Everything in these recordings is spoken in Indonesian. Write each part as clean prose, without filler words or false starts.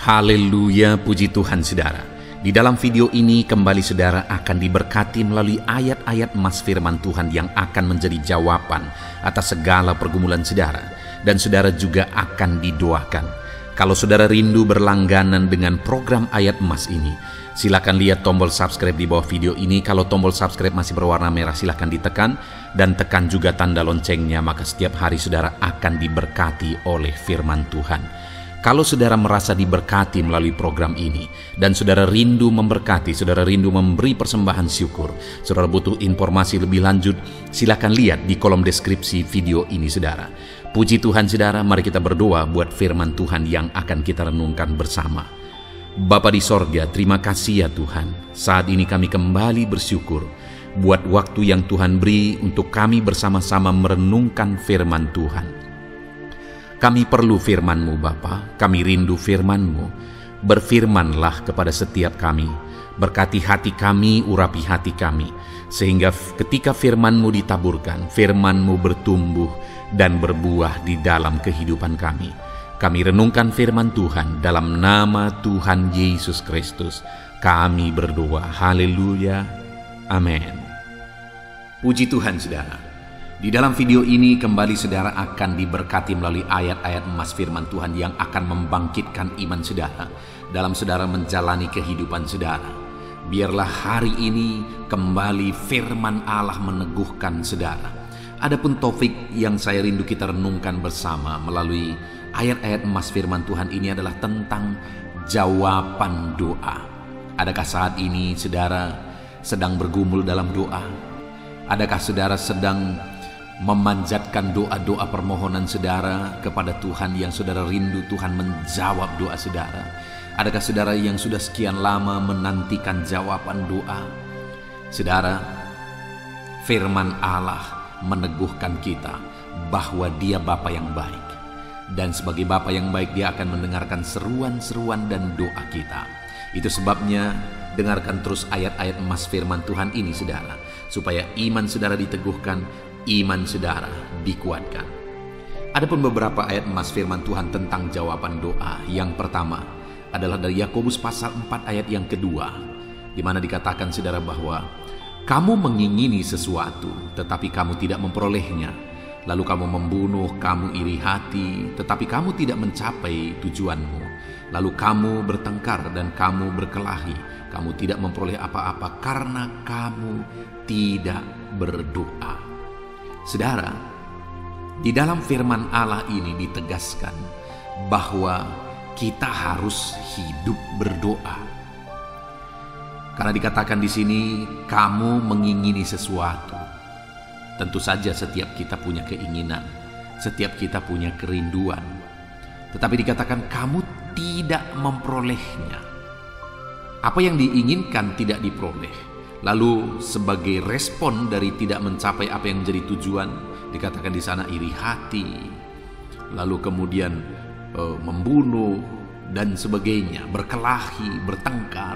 Haleluya, puji Tuhan saudara. Di dalam video ini kembali saudara akan diberkati melalui ayat-ayat emas firman Tuhan yang akan menjadi jawaban atas segala pergumulan saudara. Dan saudara juga akan didoakan. Kalau saudara rindu berlangganan dengan program ayat emas ini, silakan lihat tombol subscribe di bawah video ini. Kalau tombol subscribe masih berwarna merah, silakan ditekan. Dan tekan juga tanda loncengnya, maka setiap hari saudara akan diberkati oleh firman Tuhan. Kalau saudara merasa diberkati melalui program ini dan saudara rindu memberkati, saudara rindu memberi persembahan syukur, saudara butuh informasi lebih lanjut, silakan lihat di kolom deskripsi video ini saudara. Puji Tuhan saudara, mari kita berdoa buat firman Tuhan yang akan kita renungkan bersama. Bapa di sorga, terima kasih ya Tuhan. Saat ini kami kembali bersyukur buat waktu yang Tuhan beri untuk kami bersama-sama merenungkan firman Tuhan. Kami perlu firman-Mu Bapa, kami rindu firman-Mu. Berfirmanlah kepada setiap kami, berkati hati kami, urapi hati kami, sehingga ketika firman-Mu ditaburkan, firman-Mu bertumbuh dan berbuah di dalam kehidupan kami. Kami renungkan firman Tuhan dalam nama Tuhan Yesus Kristus. Kami berdoa, haleluya, amin. Puji Tuhan saudara. Di dalam video ini kembali saudara akan diberkati melalui ayat-ayat emas firman Tuhan yang akan membangkitkan iman saudara dalam saudara menjalani kehidupan saudara. Biarlah hari ini kembali firman Allah meneguhkan saudara. Adapun topik yang saya rindu kita renungkan bersama melalui ayat-ayat emas firman Tuhan ini adalah tentang jawaban doa. Adakah saat ini saudara sedang bergumul dalam doa? Adakah saudara sedang memanjatkan doa-doa permohonan saudara kepada Tuhan yang saudara rindu Tuhan menjawab doa saudara? Adakah saudara yang sudah sekian lama menantikan jawaban doa? Saudara, firman Allah meneguhkan kita bahwa Dia Bapa yang baik. Dan sebagai Bapa yang baik, Dia akan mendengarkan seruan-seruan dan doa kita. Itu sebabnya dengarkan terus ayat-ayat emas firman Tuhan ini saudara, supaya iman saudara diteguhkan, iman saudara dikuatkan. Adapun beberapa ayat emas firman Tuhan tentang jawaban doa. Yang pertama adalah dari Yakobus pasal 4 ayat yang kedua, di mana dikatakan saudara bahwa kamu mengingini sesuatu tetapi kamu tidak memperolehnya, lalu kamu membunuh, kamu iri hati tetapi kamu tidak mencapai tujuanmu, lalu kamu bertengkar dan kamu berkelahi, kamu tidak memperoleh apa-apa karena kamu tidak berdoa. Saudara, di dalam firman Allah ini ditegaskan bahwa kita harus hidup berdoa. Karena dikatakan di sini, kamu mengingini sesuatu. Tentu saja setiap kita punya keinginan, setiap kita punya kerinduan. Tetapi dikatakan kamu tidak memperolehnya. Apa yang diinginkan tidak diperoleh. Lalu sebagai respon dari tidak mencapai apa yang menjadi tujuan, dikatakan di sana iri hati, lalu kemudian membunuh dan sebagainya, berkelahi, bertengkar.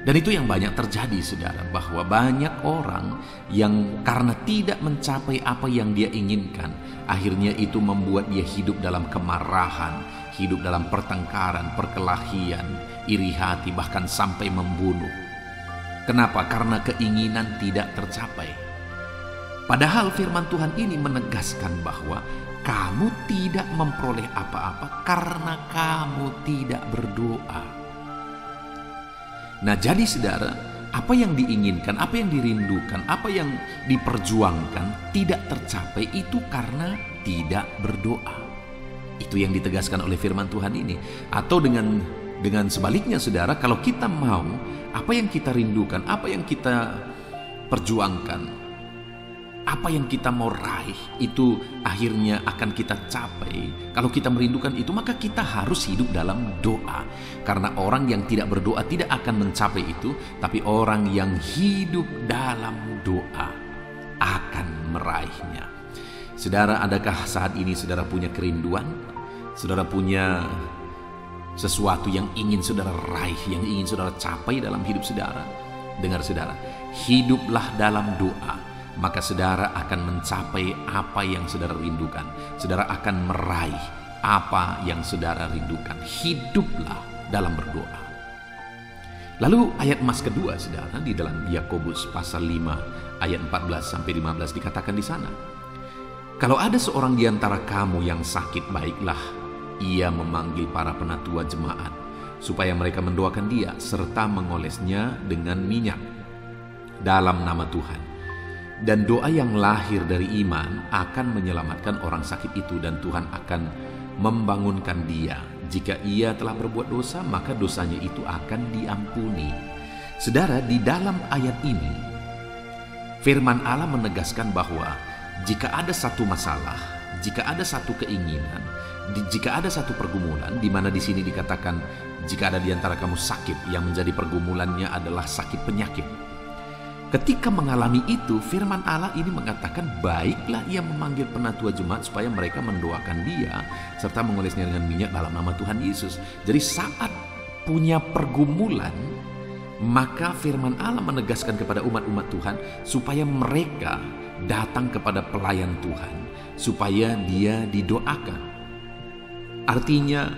Dan itu yang banyak terjadi saudara, bahwa banyak orang yang karena tidak mencapai apa yang dia inginkan, akhirnya itu membuat dia hidup dalam kemarahan, hidup dalam pertengkaran, perkelahian, iri hati, bahkan sampai membunuh. Kenapa? Karena keinginan tidak tercapai. Padahal firman Tuhan ini menegaskan bahwa kamu tidak memperoleh apa-apa karena kamu tidak berdoa. Nah, jadi saudara, apa yang diinginkan, apa yang dirindukan, apa yang diperjuangkan tidak tercapai itu karena tidak berdoa. Itu yang ditegaskan oleh firman Tuhan ini. Atau dengan sebaliknya saudara, kalau kita mau apa yang kita rindukan, apa yang kita perjuangkan, apa yang kita mau raih, itu akhirnya akan kita capai. Kalau kita merindukan itu, maka kita harus hidup dalam doa. Karena orang yang tidak berdoa tidak akan mencapai itu, tapi orang yang hidup dalam doa akan meraihnya. Saudara, adakah saat ini saudara punya kerinduan? Saudara punya sesuatu yang ingin saudara raih, yang ingin saudara capai dalam hidup saudara? Dengar saudara, hiduplah dalam doa, maka saudara akan mencapai apa yang saudara rindukan. Saudara akan meraih apa yang saudara rindukan. Hiduplah dalam berdoa. Lalu ayat emas kedua, saudara, di dalam Yakobus pasal 5 ayat 14 sampai 15 dikatakan di sana, kalau ada seorang di antara kamu yang sakit, baiklah ia memanggil para penatua jemaat supaya mereka mendoakan dia serta mengolesnya dengan minyak dalam nama Tuhan. Dan doa yang lahir dari iman akan menyelamatkan orang sakit itu, dan Tuhan akan membangunkan dia. Jika ia telah berbuat dosa, maka dosanya itu akan diampuni. Saudara, di dalam ayat ini firman Allah menegaskan bahwa jika ada satu masalah, jika ada satu keinginan, jika ada satu pergumulan, di mana di sini dikatakan jika ada di antara kamu sakit, yang menjadi pergumulannya adalah sakit penyakit. Ketika mengalami itu, firman Allah ini mengatakan baiklah ia memanggil penatua jemaat supaya mereka mendoakan dia serta mengolesnya dengan minyak dalam nama Tuhan Yesus. Jadi saat punya pergumulan, maka firman Allah menegaskan kepada umat-umat Tuhan supaya mereka datang kepada pelayan Tuhan, supaya dia didoakan. Artinya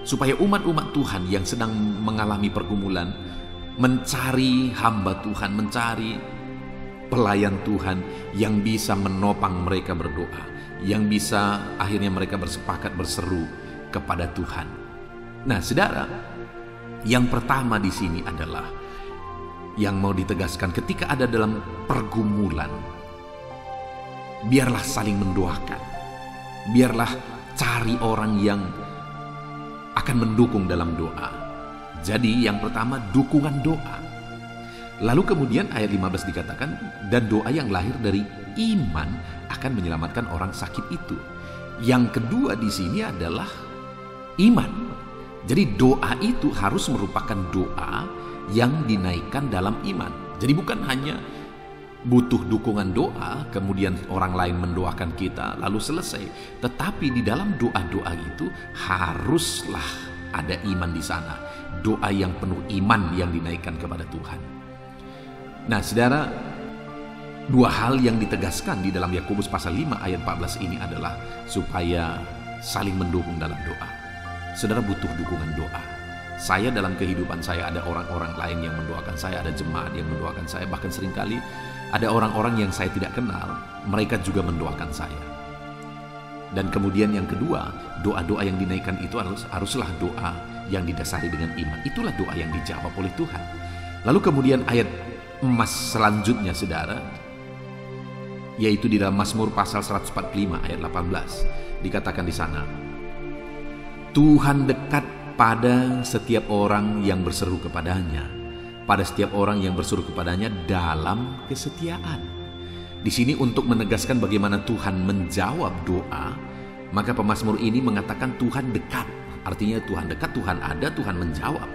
supaya umat-umat Tuhan yang sedang mengalami pergumulan mencari hamba Tuhan, mencari pelayan Tuhan yang bisa menopang mereka berdoa, yang bisa akhirnya mereka bersepakat berseru kepada Tuhan. Nah, saudara, yang pertama di sini adalah yang mau ditegaskan ketika ada dalam pergumulan, biarlah saling mendoakan, biarlah cari orang yang akan mendukung dalam doa. Jadi yang pertama, dukungan doa. Lalu kemudian ayat 15 dikatakan, dan doa yang lahir dari iman akan menyelamatkan orang sakit itu. Yang kedua di sini adalah iman. Jadi doa itu harus merupakan doa yang dinaikkan dalam iman. Jadi bukan hanya butuh dukungan doa, kemudian orang lain mendoakan kita, lalu selesai. Tetapi di dalam doa-doa itu haruslah ada iman di sana. Doa yang penuh iman yang dinaikkan kepada Tuhan. Nah, saudara, dua hal yang ditegaskan di dalam Yakobus pasal 5 ayat 14 ini adalah supaya saling mendukung dalam doa. Saudara butuh dukungan doa. Saya dalam kehidupan saya ada orang-orang lain yang mendoakan saya, ada jemaat yang mendoakan saya, bahkan seringkali ada orang-orang yang saya tidak kenal, mereka juga mendoakan saya. Dan kemudian yang kedua, doa-doa yang dinaikkan itu haruslah doa yang didasari dengan iman. Itulah doa yang dijawab oleh Tuhan. Lalu kemudian ayat emas selanjutnya, saudara, yaitu di dalam Mazmur pasal 145 ayat 18. Dikatakan di sana, Tuhan dekat pada setiap orang yang berseru kepadanya, pada setiap orang yang berseru kepadanya dalam kesetiaan. Di sini untuk menegaskan bagaimana Tuhan menjawab doa, maka pemazmur ini mengatakan Tuhan dekat. Artinya Tuhan dekat, Tuhan ada, Tuhan menjawab,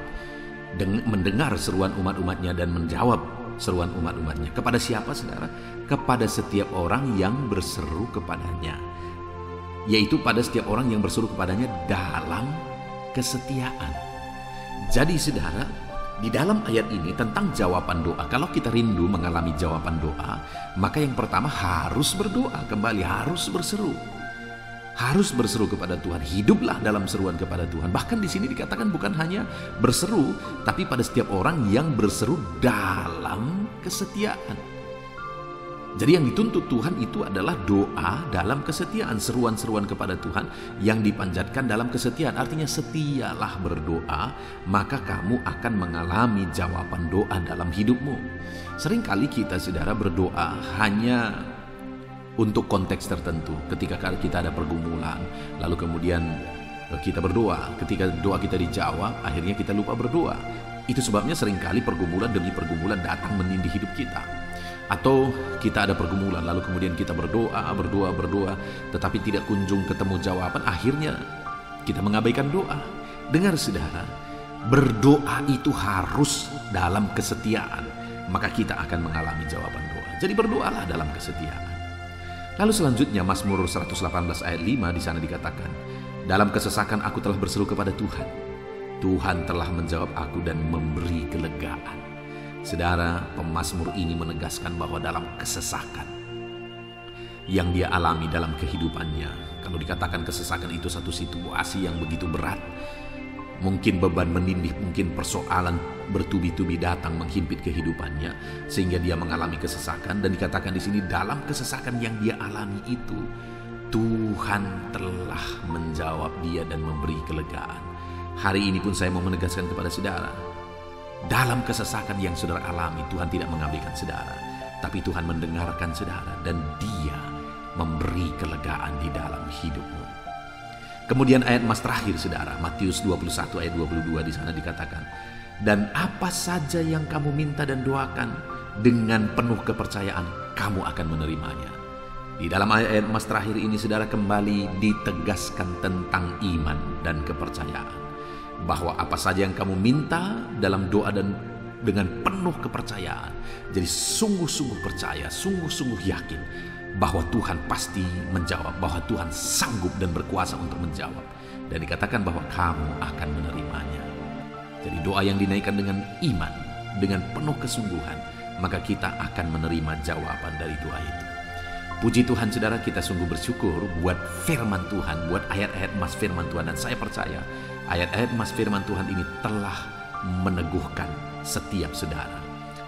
mendengar seruan umat-umatnya dan menjawab seruan umat-umatnya. Kepada siapa, saudara? Kepada setiap orang yang berseru kepadanya, yaitu pada setiap orang yang berseru kepadanya dalam kesetiaan. Jadi saudara, di dalam ayat ini tentang jawaban doa, kalau kita rindu mengalami jawaban doa, maka yang pertama harus berdoa kembali, harus berseru kepada Tuhan. Hiduplah dalam seruan kepada Tuhan. Bahkan di sini dikatakan bukan hanya berseru, tapi pada setiap orang yang berseru dalam kesetiaan. Jadi yang dituntut Tuhan itu adalah doa dalam kesetiaan, seruan-seruan kepada Tuhan yang dipanjatkan dalam kesetiaan. Artinya setialah berdoa, maka kamu akan mengalami jawaban doa dalam hidupmu. Seringkali kita, saudara, berdoa hanya untuk konteks tertentu. Ketika kita ada pergumulan, lalu kemudian kita berdoa. Ketika doa kita dijawab, akhirnya kita lupa berdoa. Itu sebabnya seringkali pergumulan demi pergumulan datang menindih hidup kita. Atau kita ada pergumulan, lalu kemudian kita berdoa, tetapi tidak kunjung ketemu jawaban, akhirnya kita mengabaikan doa. Dengar, saudara, berdoa itu harus dalam kesetiaan, maka kita akan mengalami jawaban doa. Jadi berdoalah dalam kesetiaan. Lalu selanjutnya Mazmur 118 ayat 5 di sana dikatakan, dalam kesesakan aku telah berseru kepada Tuhan. Tuhan telah menjawab aku dan memberi kelegaan. Saudara, pemazmur ini menegaskan bahwa dalam kesesakan yang dia alami dalam kehidupannya, kalau dikatakan kesesakan itu satu situasi yang begitu berat, Mungkin beban menindih, mungkin persoalan bertubi-tubi datang menghimpit kehidupannya sehingga dia mengalami kesesakan. Dan dikatakan di sini, dalam kesesakan yang dia alami itu, Tuhan telah menjawab dia dan memberi kelegaan. Hari ini pun saya mau menegaskan kepada saudara, dalam kesesakan yang saudara alami, Tuhan tidak mengabaikan saudara, tapi Tuhan mendengarkan saudara dan dia memberi kelegaan di dalam hidupmu. Kemudian ayat emas terakhir saudara, Matius 21 ayat 22, di sana dikatakan, dan apa saja yang kamu minta dan doakan dengan penuh kepercayaan, kamu akan menerimanya. Di dalam ayat emas terakhir ini saudara, kembali ditegaskan tentang iman dan kepercayaan, bahwa apa saja yang kamu minta dalam doa dan dengan penuh kepercayaan, jadi sungguh-sungguh percaya, sungguh-sungguh yakin bahwa Tuhan pasti menjawab, bahwa Tuhan sanggup dan berkuasa untuk menjawab. Dan dikatakan bahwa kamu akan menerimanya. Jadi doa yang dinaikkan dengan iman, dengan penuh kesungguhan, maka kita akan menerima jawaban dari doa itu. Puji Tuhan saudara, kita sungguh bersyukur buat firman Tuhan, buat ayat-ayat emas firman Tuhan. Dan saya percaya ayat-ayat emas firman Tuhan ini telah meneguhkan setiap saudara.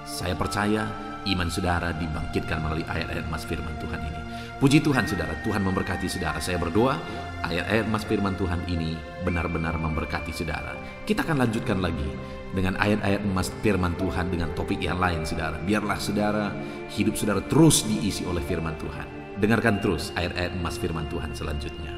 Saya percaya iman saudara dibangkitkan melalui ayat-ayat emas firman Tuhan ini. Puji Tuhan saudara, Tuhan memberkati saudara. Saya berdoa ayat-ayat emas firman Tuhan ini benar-benar memberkati saudara. Kita akan lanjutkan lagi dengan ayat-ayat emas firman Tuhan dengan topik yang lain saudara. Biarlah saudara, hidup saudara terus diisi oleh firman Tuhan. Dengarkan terus ayat-ayat emas firman Tuhan selanjutnya.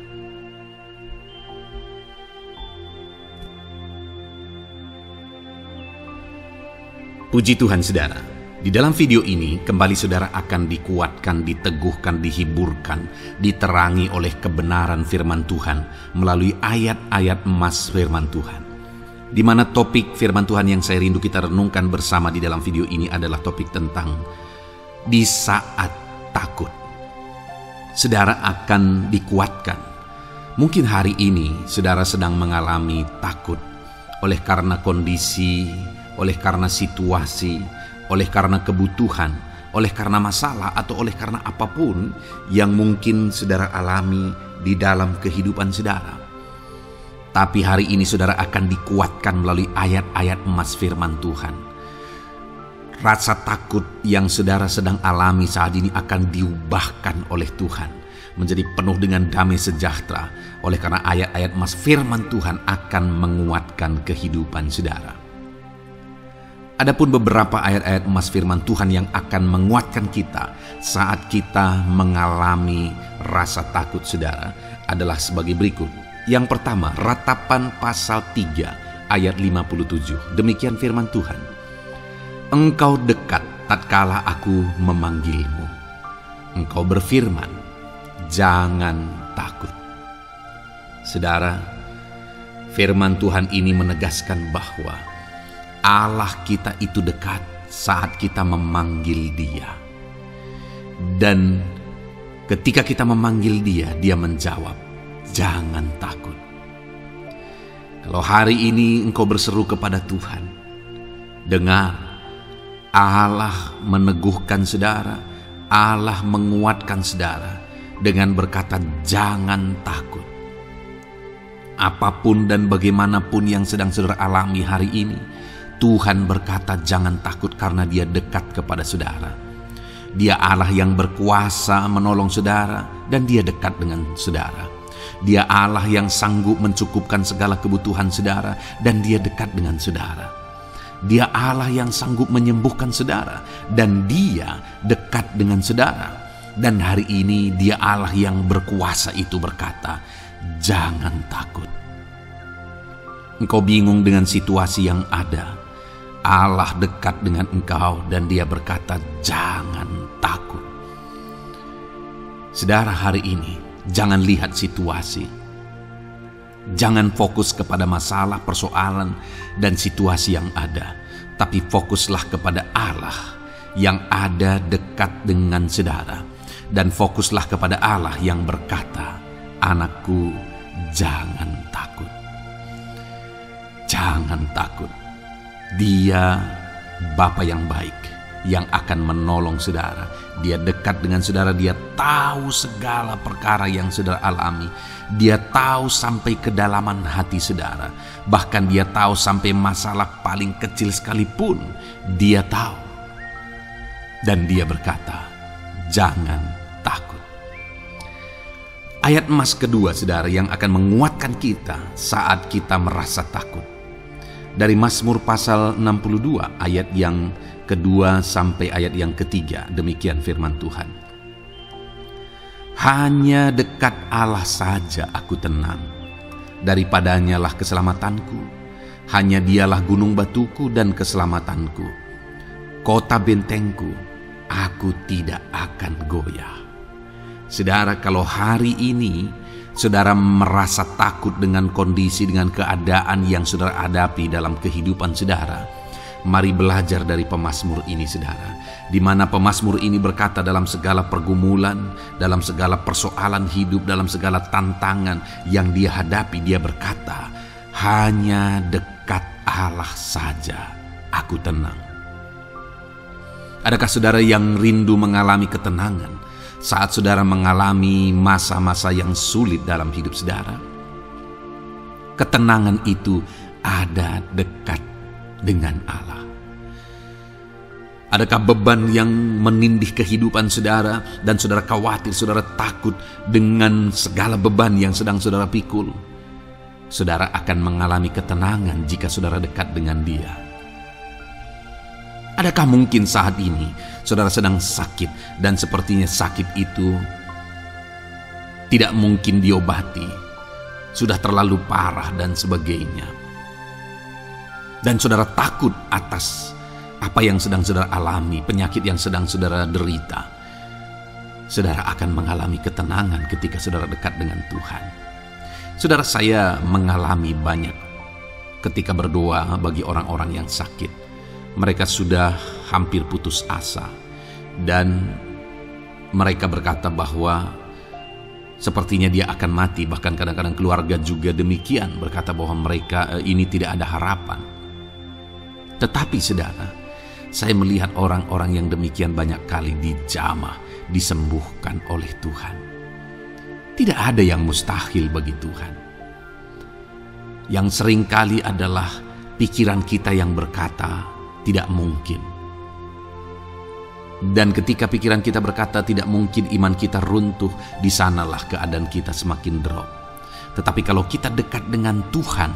Puji Tuhan saudara. Di dalam video ini, kembali saudara akan dikuatkan, diteguhkan, dihiburkan, diterangi oleh kebenaran firman Tuhan melalui ayat-ayat emas firman Tuhan. Di mana topik firman Tuhan yang saya rindu kita renungkan bersama di dalam video ini adalah topik tentang di saat takut. Saudara akan dikuatkan. Mungkin hari ini saudara sedang mengalami takut oleh karena kondisi, oleh karena situasi, oleh karena kebutuhan, oleh karena masalah, atau oleh karena apapun yang mungkin saudara alami di dalam kehidupan saudara. Tapi hari ini saudara akan dikuatkan melalui ayat-ayat emas firman Tuhan. Rasa takut yang saudara sedang alami saat ini akan diubahkan oleh Tuhan menjadi penuh dengan damai sejahtera, oleh karena ayat-ayat emas firman Tuhan akan menguatkan kehidupan saudara. Adapun beberapa ayat-ayat emas firman Tuhan yang akan menguatkan kita saat kita mengalami rasa takut saudara adalah sebagai berikut. Yang pertama, Ratapan pasal 3 ayat 57. Demikian firman Tuhan. Engkau dekat tatkala aku memanggilmu. Engkau berfirman, jangan takut. Saudara, firman Tuhan ini menegaskan bahwa Allah kita itu dekat saat kita memanggil Dia. Dan ketika kita memanggil Dia, Dia menjawab, jangan takut. Kalau hari ini engkau berseru kepada Tuhan, dengar, Allah meneguhkan saudara, Allah menguatkan saudara dengan berkata, jangan takut. Apapun dan bagaimanapun yang sedang saudara alami hari ini, Tuhan berkata jangan takut karena Dia dekat kepada saudara. Dia Allah yang berkuasa menolong saudara dan Dia dekat dengan saudara. Dia Allah yang sanggup mencukupkan segala kebutuhan saudara dan Dia dekat dengan saudara. Dia Allah yang sanggup menyembuhkan saudara dan Dia dekat dengan saudara. Dan hari ini Dia Allah yang berkuasa itu berkata, jangan takut. Engkau bingung dengan situasi yang ada, Allah dekat dengan engkau dan Dia berkata jangan takut. Saudara, hari ini jangan lihat situasi. Jangan fokus kepada masalah, persoalan, dan situasi yang ada. Tapi fokuslah kepada Allah yang ada dekat dengan saudara. Dan fokuslah kepada Allah yang berkata, anakku jangan takut. Jangan takut. Dia Bapa yang baik, yang akan menolong saudara. Dia dekat dengan saudara, dia tahu segala perkara yang saudara alami. Dia tahu sampai kedalaman hati saudara. Bahkan dia tahu sampai masalah paling kecil sekalipun. Dia tahu. Dan dia berkata, jangan takut. Ayat emas kedua saudara yang akan menguatkan kita saat kita merasa takut. Dari Mazmur pasal 62 ayat yang kedua sampai ayat yang ketiga, demikian firman Tuhan. Hanya dekat Allah saja aku tenang, daripadanya lah keselamatanku. Hanya dialah gunung batuku dan keselamatanku, kota bentengku, aku tidak akan goyah. Saudara, kalau hari ini saudara merasa takut dengan kondisi, dengan keadaan yang saudara hadapi dalam kehidupan saudara, mari belajar dari pemazmur ini saudara, di mana pemazmur ini berkata dalam segala pergumulan, dalam segala persoalan hidup, dalam segala tantangan yang dia hadapi, dia berkata, hanya dekat Allah saja aku tenang. Adakah saudara yang rindu mengalami ketenangan saat saudara mengalami masa-masa yang sulit dalam hidup saudara? Ketenangan itu ada dekat dengan Allah. Adakah beban yang menindih kehidupan saudara dan saudara khawatir, saudara takut dengan segala beban yang sedang saudara pikul? Saudara akan mengalami ketenangan jika saudara dekat dengan Dia. Adakah mungkin saat ini saudara sedang sakit dan sepertinya sakit itu tidak mungkin diobati, sudah terlalu parah dan sebagainya, dan saudara takut atas apa yang sedang saudara alami, penyakit yang sedang saudara derita? Saudara akan mengalami ketenangan ketika saudara dekat dengan Tuhan. Saudara, saya mengalami banyak ketika berdoa bagi orang-orang yang sakit. Mereka sudah hampir putus asa dan mereka berkata bahwa sepertinya dia akan mati. Bahkan kadang-kadang keluarga juga demikian, berkata bahwa mereka ini tidak ada harapan. Tetapi saudara, saya melihat orang-orang yang demikian banyak kali dijamah, disembuhkan oleh Tuhan. Tidak ada yang mustahil bagi Tuhan. Yang seringkali adalah pikiran kita yang berkata tidak mungkin. Dan ketika pikiran kita berkata tidak mungkin, iman kita runtuh, di sanalah keadaan kita semakin drop. Tetapi kalau kita dekat dengan Tuhan,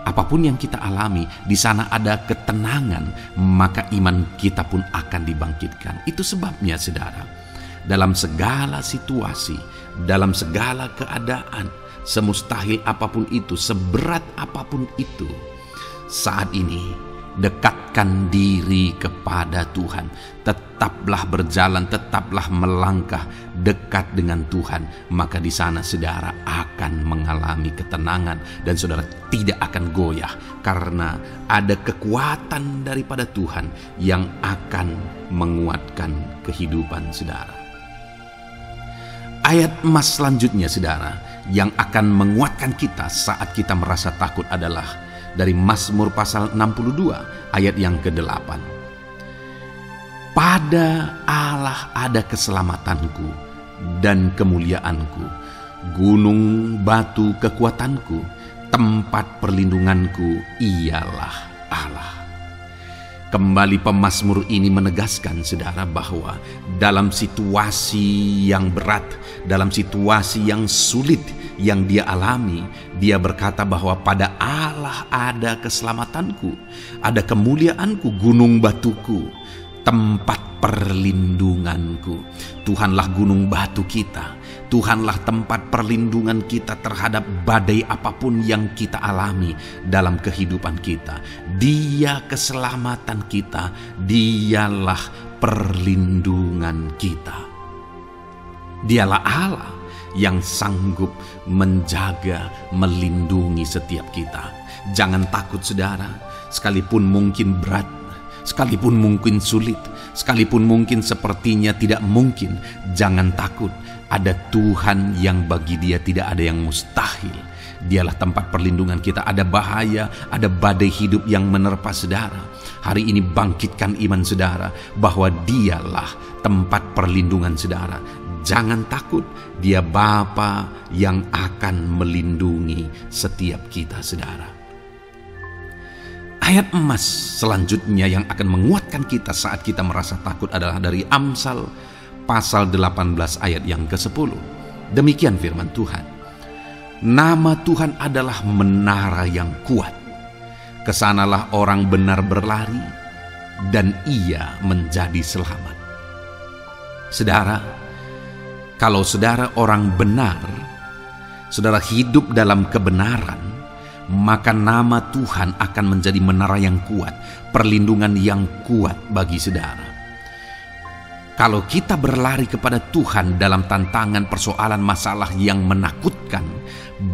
apapun yang kita alami, di sana ada ketenangan, maka iman kita pun akan dibangkitkan. Itu sebabnya saudara, dalam segala situasi, dalam segala keadaan, semustahil apapun itu, seberat apapun itu, saat ini dekatkan diri kepada Tuhan. Tetaplah berjalan, tetaplah melangkah dekat dengan Tuhan. Maka di sana saudara akan mengalami ketenangan dan saudara tidak akan goyah, karena ada kekuatan daripada Tuhan yang akan menguatkan kehidupan saudara. Ayat emas selanjutnya saudara yang akan menguatkan kita saat kita merasa takut adalah dari Mazmur pasal 62 ayat yang ke-8. Pada Allah ada keselamatanku dan kemuliaanku, gunung batu kekuatanku, tempat perlindunganku ialah Allah. Kembali pemazmur ini menegaskan saudara bahwa dalam situasi yang berat, dalam situasi yang sulit yang dia alami, dia berkata bahwa pada Allah ada keselamatanku, ada kemuliaanku, gunung batuku, tempat perlindunganku. Tuhanlah gunung batu kita. Tuhanlah tempat perlindungan kita terhadap badai apapun yang kita alami dalam kehidupan kita. Dia keselamatan kita, dialah perlindungan kita. Dialah Allah yang sanggup menjaga, melindungi setiap kita. Jangan takut saudara, sekalipun mungkin berat, sekalipun mungkin sulit, sekalipun mungkin sepertinya tidak mungkin, jangan takut. Ada Tuhan yang bagi Dia tidak ada yang mustahil. Dialah tempat perlindungan kita. Ada bahaya, ada badai hidup yang menerpa saudara, Hari ini bangkitkan iman saudara bahwa Dialah tempat perlindungan saudara. Jangan takut, Dia Bapa yang akan melindungi setiap kita saudara. Ayat emas selanjutnya yang akan menguatkan kita saat kita merasa takut adalah dari Amsal pasal 18 ayat yang ke-10. Demikian firman Tuhan. Nama Tuhan adalah menara yang kuat. Kesanalah orang benar berlari dan ia menjadi selamat. Saudara, kalau saudara orang benar, saudara hidup dalam kebenaran, maka nama Tuhan akan menjadi menara yang kuat, perlindungan yang kuat bagi saudara. Kalau kita berlari kepada Tuhan dalam tantangan, persoalan, masalah yang menakutkan,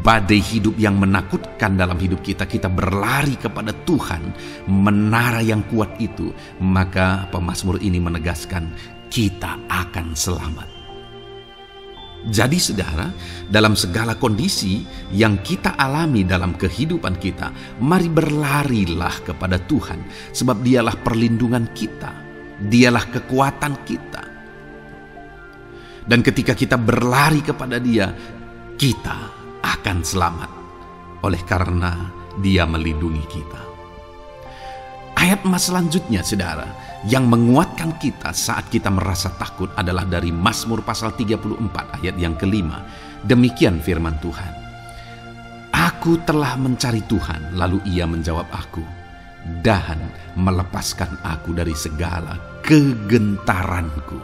badai hidup yang menakutkan dalam hidup kita, kita berlari kepada Tuhan, menara yang kuat itu, maka pemazmur ini menegaskan kita akan selamat. Jadi saudara, dalam segala kondisi yang kita alami dalam kehidupan kita, mari berlarilah kepada Tuhan, sebab Dialah perlindungan kita. Dialah kekuatan kita. Dan ketika kita berlari kepada Dia, kita akan selamat. Oleh karena Dia melindungi kita. Ayat emas selanjutnya saudara, yang menguatkan kita saat kita merasa takut adalah dari Mazmur pasal 34 ayat yang kelima. Demikian firman Tuhan. Aku telah mencari Tuhan, lalu Ia menjawab aku dan melepaskan aku dari segala kegentaranku.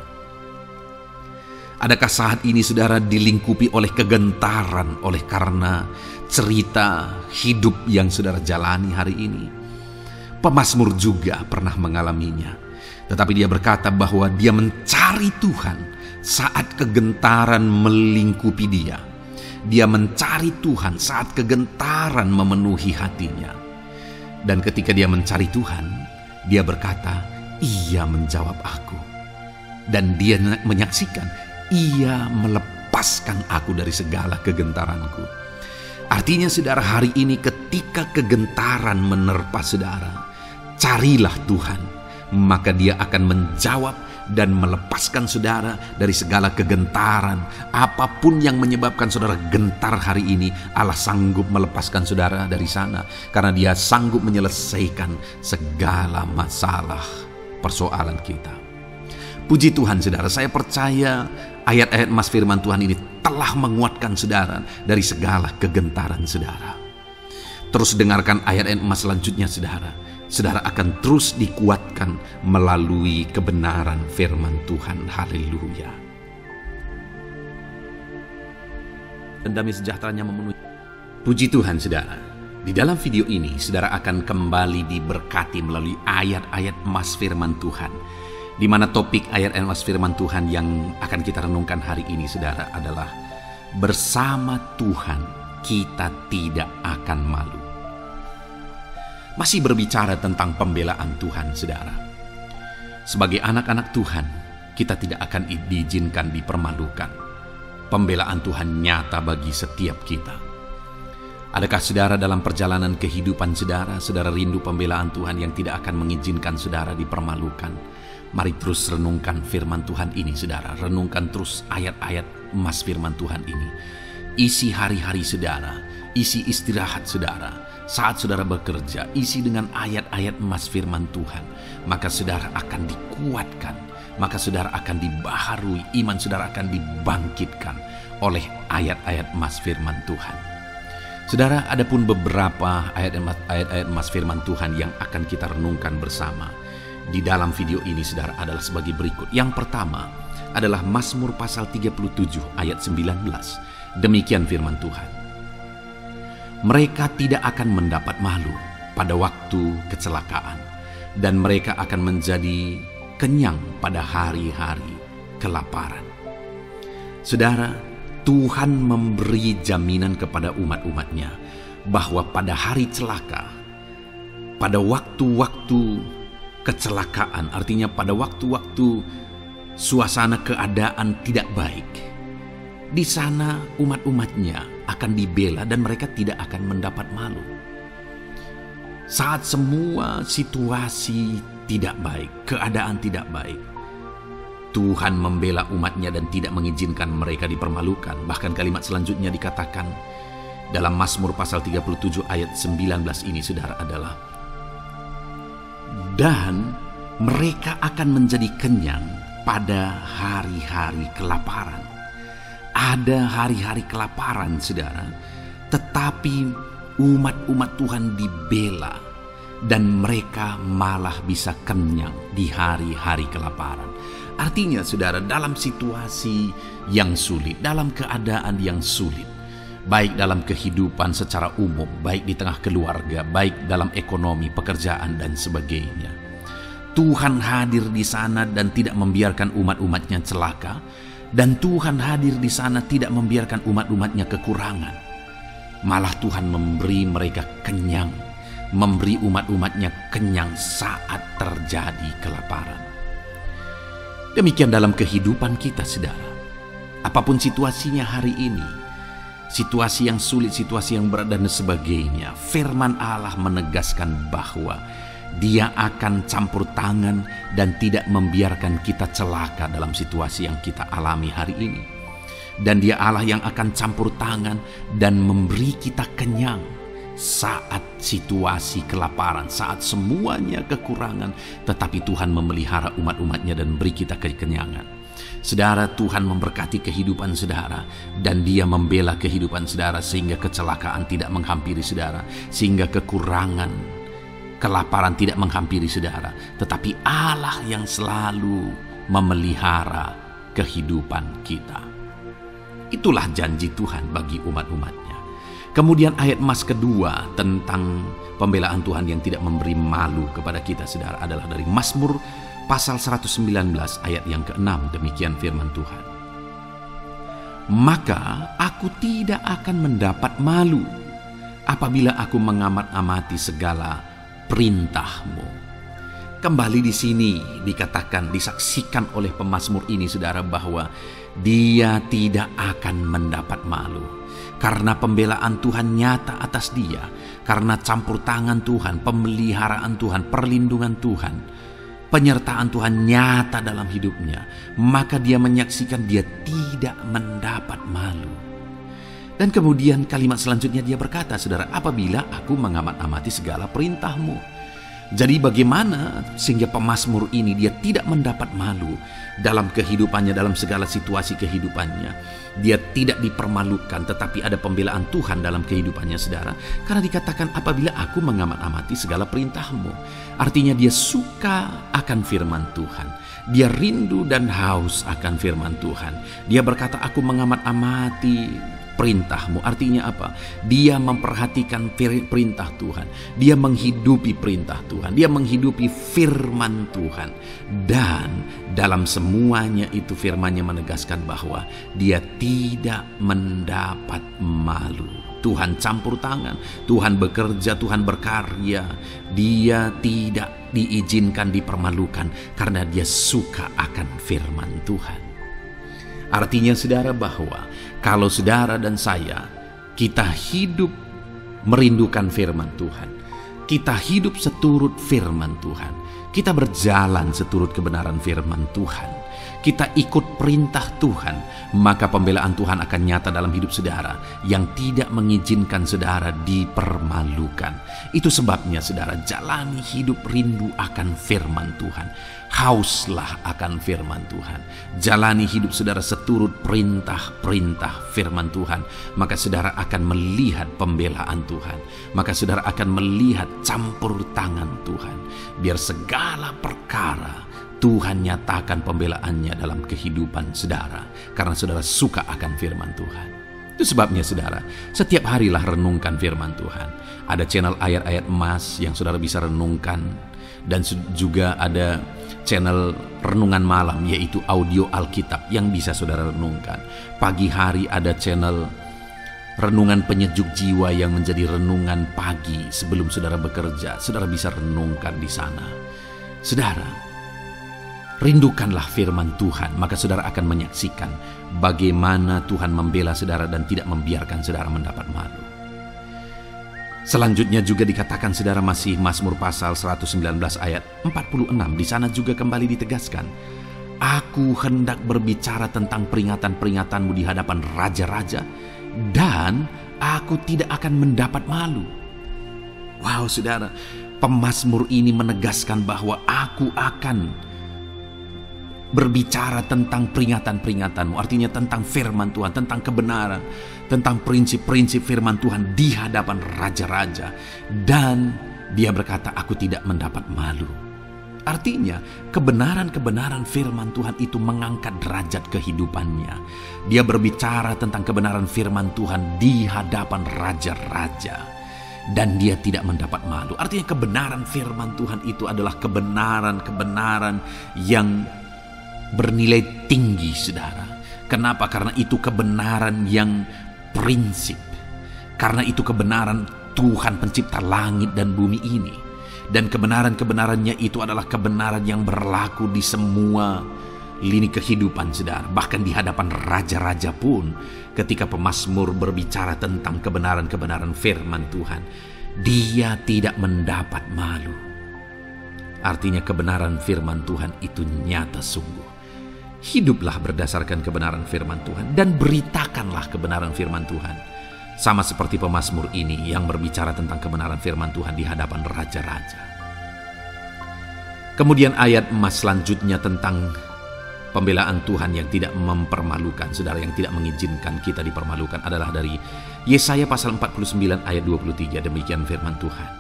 Adakah saat ini saudara dilingkupi oleh kegentaran oleh karena cerita hidup yang saudara jalani hari ini? Pemazmur juga pernah mengalaminya. Tetapi dia berkata bahwa dia mencari Tuhan saat kegentaran melingkupi dia. Dia mencari Tuhan saat kegentaran memenuhi hatinya. Dan ketika dia mencari Tuhan, dia berkata, Ia menjawab aku. Dan dia menyaksikan, Ia melepaskan aku dari segala kegentaranku. Artinya saudara, hari ini ketika kegentaran menerpa saudara, carilah Tuhan, maka Dia akan menjawab dan melepaskan saudara dari segala kegentaran. Apapun yang menyebabkan saudara gentar hari ini, Allah sanggup melepaskan saudara dari sana, karena Dia sanggup menyelesaikan segala masalah persoalan kita. Puji Tuhan saudara, saya percaya ayat-ayat emas firman Tuhan ini telah menguatkan saudara dari segala kegentaran saudara. Terus dengarkan ayat-ayat emas selanjutnya saudara. Saudara akan terus dikuatkan melalui kebenaran firman Tuhan. Haleluya. Dan damai sejahteranya memenuhi. Puji Tuhan saudara. Di dalam video ini saudara akan kembali diberkati melalui ayat-ayat emas firman Tuhan. Di mana topik ayat emas firman Tuhan yang akan kita renungkan hari ini saudara adalah bersama Tuhan kita tidak akan malu. Masih berbicara tentang pembelaan Tuhan saudara. Sebagai anak-anak Tuhan, kita tidak akan diizinkan dipermalukan. Pembelaan Tuhan nyata bagi setiap kita. Adakah saudara dalam perjalanan kehidupan saudara, saudara rindu pembelaan Tuhan yang tidak akan mengizinkan saudara dipermalukan? Mari terus renungkan firman Tuhan ini saudara. Renungkan terus ayat-ayat emas firman Tuhan ini. Isi hari-hari saudara, isi istirahat saudara. Saat saudara bekerja, isi dengan ayat-ayat emas firman Tuhan. Maka saudara akan dikuatkan. Maka saudara akan dibaharui. Iman saudara akan dibangkitkan oleh ayat-ayat emas firman Tuhan. Saudara, ada pun beberapa ayat-ayat emas firman Tuhan yang akan kita renungkan bersama di dalam video ini saudara adalah sebagai berikut. Yang pertama adalah Mazmur pasal 37 ayat 19. Demikian firman Tuhan. Mereka tidak akan mendapat malu pada waktu kecelakaan, dan mereka akan menjadi kenyang pada hari-hari kelaparan. Saudara, Tuhan memberi jaminan kepada umat-umatnya bahwa pada hari celaka, pada waktu-waktu kecelakaan, artinya pada waktu-waktu suasana keadaan tidak baik, di sana umat-umatnya akan dibela dan mereka tidak akan mendapat malu. Saat semua situasi tidak baik, keadaan tidak baik, Tuhan membela umatnya dan tidak mengizinkan mereka dipermalukan. Bahkan kalimat selanjutnya dikatakan dalam Mazmur pasal 37 ayat 19 ini, saudara, adalah dan mereka akan menjadi kenyang pada hari-hari kelaparan. Ada hari-hari kelaparan, saudara, tetapi umat-umat Tuhan dibela dan mereka malah bisa kenyang di hari-hari kelaparan. Artinya, saudara, dalam situasi yang sulit, dalam keadaan yang sulit, baik dalam kehidupan secara umum, baik di tengah keluarga, baik dalam ekonomi, pekerjaan, dan sebagainya, Tuhan hadir di sana dan tidak membiarkan umat-umatnya celaka, dan Tuhan hadir di sana tidak membiarkan umat-umatnya kekurangan. Malah Tuhan memberi mereka kenyang, memberi umat-umatnya kenyang saat terjadi kelaparan. Demikian dalam kehidupan kita, saudara. Apapun situasinya hari ini, situasi yang sulit, situasi yang berat, dan sebagainya, firman Allah menegaskan bahwa Dia akan campur tangan dan tidak membiarkan kita celaka dalam situasi yang kita alami hari ini. Dan Dia Allah yang akan campur tangan dan memberi kita kenyang saat situasi kelaparan, saat semuanya kekurangan, tetapi Tuhan memelihara umat-umatnya dan beri kita kekenyangan. Saudara, Tuhan memberkati kehidupan saudara, dan Dia membela kehidupan saudara sehingga kecelakaan tidak menghampiri saudara, sehingga kekurangan, kelaparan tidak menghampiri saudara. Tetapi Allah yang selalu memelihara kehidupan kita. Itulah janji Tuhan bagi umat-umatnya. Kemudian ayat emas kedua tentang pembelaan Tuhan yang tidak memberi malu kepada kita, saudara, adalah dari Mazmur pasal 119 ayat yang ke-6. Demikian firman Tuhan. Maka aku tidak akan mendapat malu apabila aku mengamat-amati segala perintah-Mu. Kembali di sini dikatakan, disaksikan oleh pemazmur ini, saudara, bahwa dia tidak akan mendapat malu. Karena pembelaan Tuhan nyata atas dia, karena campur tangan Tuhan, pemeliharaan Tuhan, perlindungan Tuhan, penyertaan Tuhan nyata dalam hidupnya, maka dia menyaksikan dia tidak mendapat malu. Dan kemudian kalimat selanjutnya dia berkata, saudara, apabila aku mengamat-amati segala perintah-Mu. Jadi bagaimana sehingga pemazmur ini dia tidak mendapat malu dalam kehidupannya, dalam segala situasi kehidupannya. Dia tidak dipermalukan, tetapi ada pembelaan Tuhan dalam kehidupannya, saudara. Karena dikatakan apabila aku mengamat-amati segala perintah-Mu. Artinya dia suka akan firman Tuhan. Dia rindu dan haus akan firman Tuhan. Dia berkata, aku mengamat-amati perintah-Mu. Artinya apa? Dia memperhatikan perintah Tuhan. Dia menghidupi perintah Tuhan. Dia menghidupi firman Tuhan. Dan dalam semuanya itu firman-Nya menegaskan bahwa dia tidak mendapat malu. Tuhan campur tangan, Tuhan bekerja, Tuhan berkarya. Dia tidak diizinkan dipermalukan karena dia suka akan firman Tuhan. Artinya, saudara, bahwa kalau saudara dan saya, kita hidup merindukan firman Tuhan, kita hidup seturut firman Tuhan, kita berjalan seturut kebenaran firman Tuhan, kita ikut perintah Tuhan, maka pembelaan Tuhan akan nyata dalam hidup saudara yang tidak mengizinkan saudara dipermalukan. Itu sebabnya, saudara, jalani hidup rindu akan firman Tuhan. Hauslah akan firman Tuhan. Jalani hidup saudara seturut perintah-perintah firman Tuhan. Maka saudara akan melihat pembelaan Tuhan. Maka saudara akan melihat campur tangan Tuhan. Biar segala perkara Tuhan nyatakan pembelaannya dalam kehidupan saudara. Karena saudara suka akan firman Tuhan. Itu sebabnya, saudara, setiap harilah renungkan firman Tuhan. Ada channel ayat-ayat emas yang saudara bisa renungkan. Dan juga ada channel renungan malam, yaitu audio Alkitab yang bisa saudara renungkan. Pagi hari ada channel renungan penyejuk jiwa yang menjadi renungan pagi sebelum saudara bekerja. Saudara bisa renungkan di sana. Saudara, rindukanlah firman Tuhan, maka saudara akan menyaksikan bagaimana Tuhan membela saudara dan tidak membiarkan saudara mendapat malu. Selanjutnya juga dikatakan saudara, masih Mazmur pasal 119 ayat 46. Di sana juga kembali ditegaskan, aku hendak berbicara tentang peringatan-peringatanmu di hadapan raja-raja, dan aku tidak akan mendapat malu. Wow saudara, pemazmur ini menegaskan bahwa aku akan berbicara tentang peringatan-peringatanmu, artinya tentang firman Tuhan, tentang kebenaran, tentang prinsip-prinsip firman Tuhan di hadapan raja-raja. Dan dia berkata, aku tidak mendapat malu. Artinya kebenaran-kebenaran firman Tuhan itu mengangkat derajat kehidupannya. Dia berbicara tentang kebenaran firman Tuhan di hadapan raja-raja, dan dia tidak mendapat malu. Artinya kebenaran firman Tuhan itu adalah kebenaran-kebenaran yang bernilai tinggi saudara. Kenapa? Karena itu kebenaran yang prinsip. Karena itu kebenaran Tuhan pencipta langit dan bumi ini. Dan kebenaran-kebenarannya itu adalah kebenaran yang berlaku di semua lini kehidupan saudara. Bahkan di hadapan raja-raja pun, ketika pemazmur berbicara tentang kebenaran-kebenaran firman Tuhan, dia tidak mendapat malu. Artinya kebenaran firman Tuhan itu nyata sungguh. Hiduplah berdasarkan kebenaran firman Tuhan dan beritakanlah kebenaran firman Tuhan. Sama seperti pemazmur ini yang berbicara tentang kebenaran firman Tuhan di hadapan raja-raja. Kemudian ayat emas selanjutnya tentang pembelaan Tuhan yang tidak mempermalukan, saudara, yang tidak mengizinkan kita dipermalukan adalah dari Yesaya pasal 49 ayat 23. Demikian firman Tuhan.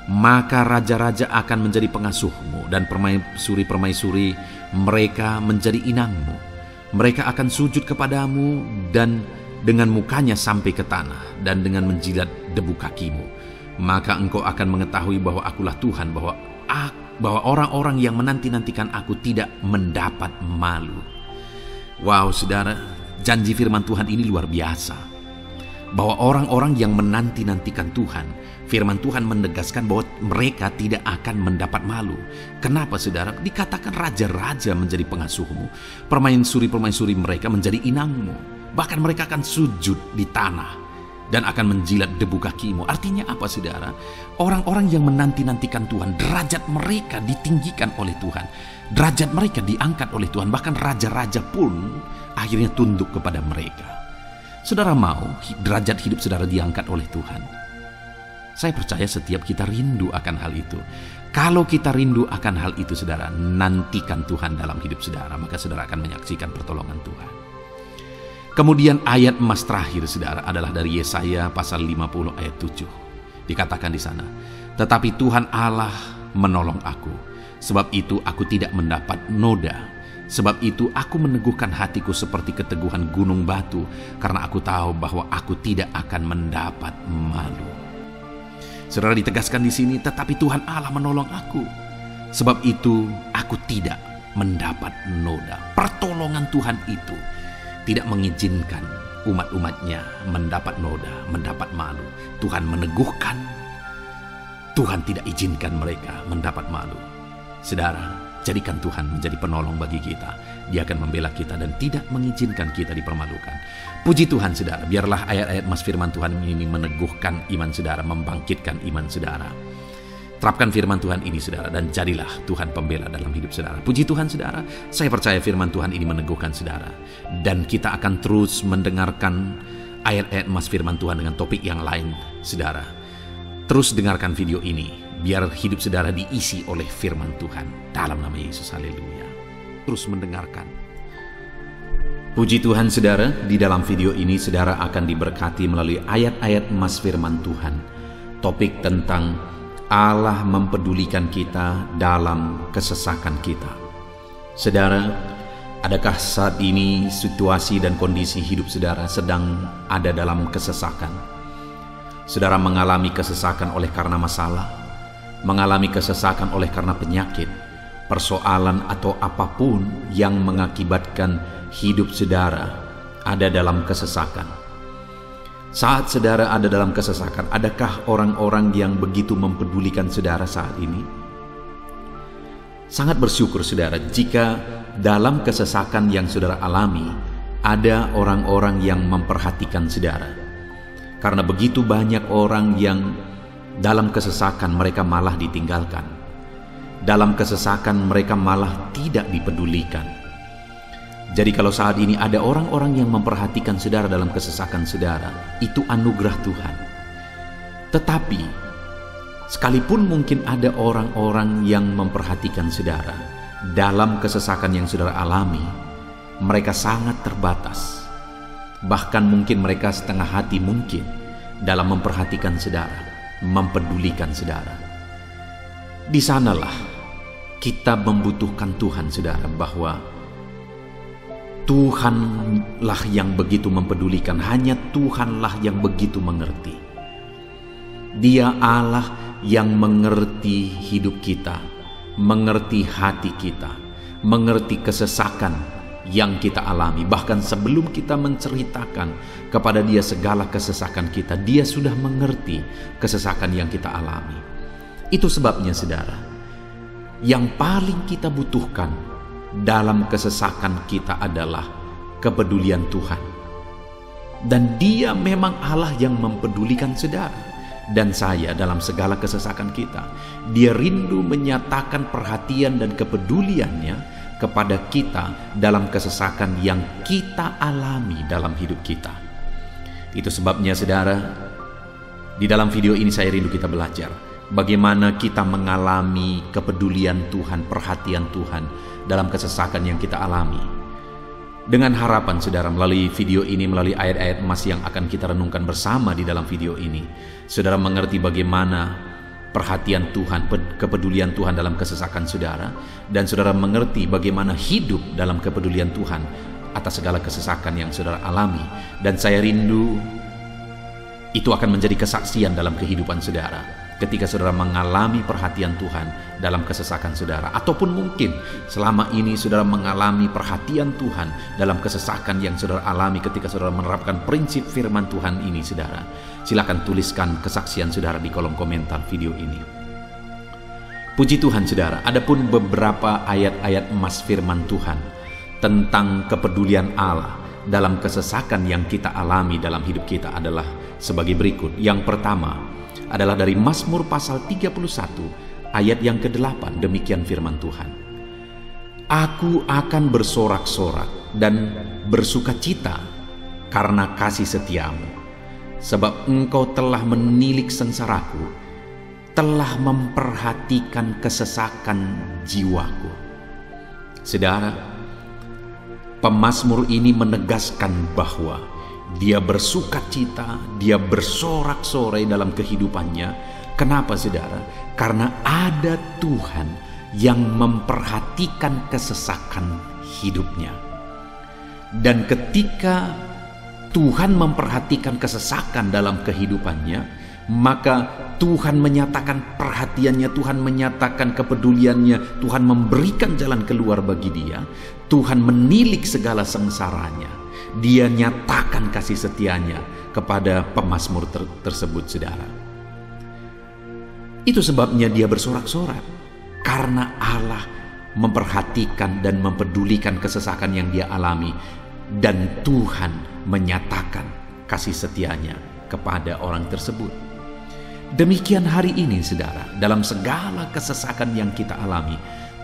Maka raja-raja akan menjadi pengasuhmu, dan permaisuri-permaisuri mereka menjadi inangmu. Mereka akan sujud kepadamu dan dengan mukanya sampai ke tanah, dan dengan menjilat debu kakimu. Maka engkau akan mengetahui bahwa akulah Tuhan, bahwa orang-orang yang menanti-nantikan aku tidak mendapat malu. Wow saudara, janji firman Tuhan ini luar biasa. Bahwa orang-orang yang menanti-nantikan Tuhan, firman Tuhan menegaskan bahwa mereka tidak akan mendapat malu. Kenapa saudara? Dikatakan raja-raja menjadi pengasuhmu, permaisuri-permaisuri mereka menjadi inangmu. Bahkan mereka akan sujud di tanah dan akan menjilat debu kakimu. Artinya apa saudara? Orang-orang yang menanti-nantikan Tuhan, derajat mereka ditinggikan oleh Tuhan. Derajat mereka diangkat oleh Tuhan. Bahkan raja-raja pun akhirnya tunduk kepada mereka. Saudara mau derajat hidup saudara diangkat oleh Tuhan? Saya percaya setiap kita rindu akan hal itu. Kalau kita rindu akan hal itu saudara, nantikan Tuhan dalam hidup saudara, maka saudara akan menyaksikan pertolongan Tuhan. Kemudian ayat emas terakhir saudara adalah dari Yesaya pasal 50 ayat 7. Dikatakan di sana, tetapi Tuhan Allah menolong aku, sebab itu aku tidak mendapat noda. Sebab itu aku meneguhkan hatiku seperti keteguhan gunung batu, karena aku tahu bahwa aku tidak akan mendapat malu. Saudara, ditegaskan di sini, tetapi Tuhan Allah menolong aku. Sebab itu aku tidak mendapat noda. Pertolongan Tuhan itu tidak mengizinkan umat-umatnya mendapat noda, mendapat malu. Tuhan meneguhkan, Tuhan tidak izinkan mereka mendapat malu. Saudara, jadikan Tuhan menjadi penolong bagi kita. Dia akan membela kita dan tidak mengizinkan kita dipermalukan. Puji Tuhan saudara, biarlah ayat-ayat mas firman Tuhan ini meneguhkan iman saudara, membangkitkan iman saudara. Terapkan firman Tuhan ini saudara, dan jadilah Tuhan pembela dalam hidup saudara. Puji Tuhan saudara, saya percaya firman Tuhan ini meneguhkan saudara. Dan kita akan terus mendengarkan ayat-ayat mas firman Tuhan dengan topik yang lain saudara. Terus dengarkan video ini, biar hidup saudara diisi oleh firman Tuhan. Dalam nama Yesus, haleluya. Terus mendengarkan. Puji Tuhan saudara, di dalam video ini saudara akan diberkati melalui ayat-ayat emas firman Tuhan. Topik tentang Allah mempedulikan kita dalam kesesakan kita. Saudara, adakah saat ini situasi dan kondisi hidup saudara sedang ada dalam kesesakan? Saudara mengalami kesesakan oleh karena masalah, mengalami kesesakan oleh karena penyakit, persoalan atau apapun yang mengakibatkan hidup saudara ada dalam kesesakan. Saat saudara ada dalam kesesakan, adakah orang-orang yang begitu mempedulikan saudara saat ini? Sangat bersyukur saudara jika dalam kesesakan yang saudara alami ada orang-orang yang memperhatikan saudara. Karena begitu banyak orang yang dalam kesesakan mereka malah ditinggalkan. Dalam kesesakan mereka malah tidak dipedulikan. Jadi kalau saat ini ada orang-orang yang memperhatikan saudara dalam kesesakan saudara, itu anugerah Tuhan. Tetapi sekalipun mungkin ada orang-orang yang memperhatikan saudara dalam kesesakan yang saudara alami, mereka sangat terbatas. Bahkan mungkin mereka setengah hati mungkin dalam memperhatikan saudara, mempedulikan saudara. Di sanalah kita membutuhkan Tuhan saudara, bahwa Tuhanlah yang begitu mempedulikan, hanya Tuhanlah yang begitu mengerti. Dia Allah yang mengerti hidup kita, mengerti hati kita, mengerti kesesakan yang kita alami. Bahkan sebelum kita menceritakan kepada Dia segala kesesakan kita, Dia sudah mengerti kesesakan yang kita alami. Itu sebabnya saudara, yang paling kita butuhkan dalam kesesakan kita adalah kepedulian Tuhan. Dan Dia memang Allah yang mempedulikan saudara dan saya dalam segala kesesakan kita. Dia rindu menyatakan perhatian dan kepeduliannya kepada kita dalam kesesakan yang kita alami dalam hidup kita. Itu sebabnya saudara, di dalam video ini saya rindu kita belajar bagaimana kita mengalami kepedulian Tuhan, perhatian Tuhan dalam kesesakan yang kita alami. Dengan harapan saudara, melalui video ini, melalui ayat-ayat emas yang akan kita renungkan bersama di dalam video ini, saudara mengerti bagaimana perhatian Tuhan, kepedulian Tuhan dalam kesesakan saudara, dan saudara mengerti bagaimana hidup dalam kepedulian Tuhan atas segala kesesakan yang saudara alami. Dan saya rindu itu akan menjadi kesaksian dalam kehidupan saudara ketika saudara mengalami perhatian Tuhan dalam kesesakan saudara, ataupun mungkin selama ini saudara mengalami perhatian Tuhan dalam kesesakan yang saudara alami ketika saudara menerapkan prinsip firman Tuhan ini. Saudara, silakan tuliskan kesaksian saudara di kolom komentar video ini. Puji Tuhan saudara, adapun beberapa ayat-ayat emas firman Tuhan tentang kepedulian Allah dalam kesesakan yang kita alami dalam hidup kita adalah sebagai berikut. Yang pertama adalah dari Mazmur pasal 31 ayat yang ke-8. Demikian firman Tuhan. Aku akan bersorak-sorak dan bersukacita karena kasih setiamu, sebab engkau telah menilik sengsaraku, telah memperhatikan kesesakan jiwaku. Saudara, pemazmur ini menegaskan bahwa dia bersukacita, dia bersorak-sorai dalam kehidupannya. Kenapa saudara? Karena ada Tuhan yang memperhatikan kesesakan hidupnya. Dan ketika Tuhan memperhatikan kesesakan dalam kehidupannya, maka Tuhan menyatakan perhatiannya, Tuhan menyatakan kepeduliannya, Tuhan memberikan jalan keluar bagi dia, Tuhan menilik segala sengsaranya. Dia nyatakan kasih setianya kepada pemazmur tersebut saudara. Itu sebabnya dia bersorak-sorak, karena Allah memperhatikan dan mempedulikan kesesakan yang dia alami, dan Tuhan menyatakan kasih setianya kepada orang tersebut. Demikian hari ini saudara, dalam segala kesesakan yang kita alami,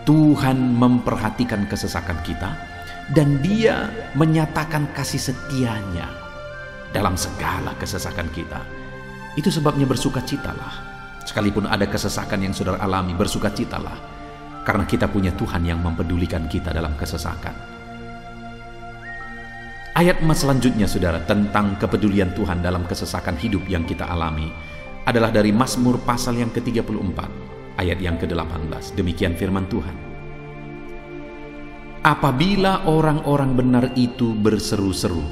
Tuhan memperhatikan kesesakan kita, dan Dia menyatakan kasih setianya dalam segala kesesakan kita. Itu sebabnya bersukacitalah. Sekalipun ada kesesakan yang saudara alami, bersukacitalah, karena kita punya Tuhan yang mempedulikan kita dalam kesesakan. Ayat emas selanjutnya saudara tentang kepedulian Tuhan dalam kesesakan hidup yang kita alami adalah dari Mazmur pasal yang ke-34 ayat yang ke-18. Demikian firman Tuhan. Apabila orang-orang benar itu berseru-seru,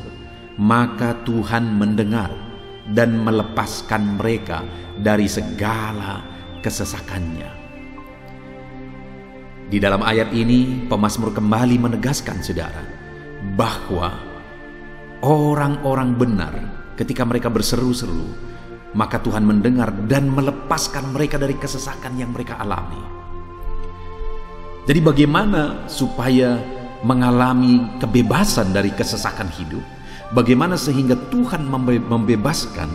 maka Tuhan mendengar dan melepaskan mereka dari segala kesesakannya. Di dalam ayat ini, pemazmur kembali menegaskan saudara, bahwa orang-orang benar ketika mereka berseru-seru, maka Tuhan mendengar dan melepaskan mereka dari kesesakan yang mereka alami. Jadi bagaimana supaya mengalami kebebasan dari kesesakan hidup, Bagaimana sehingga Tuhan membebaskan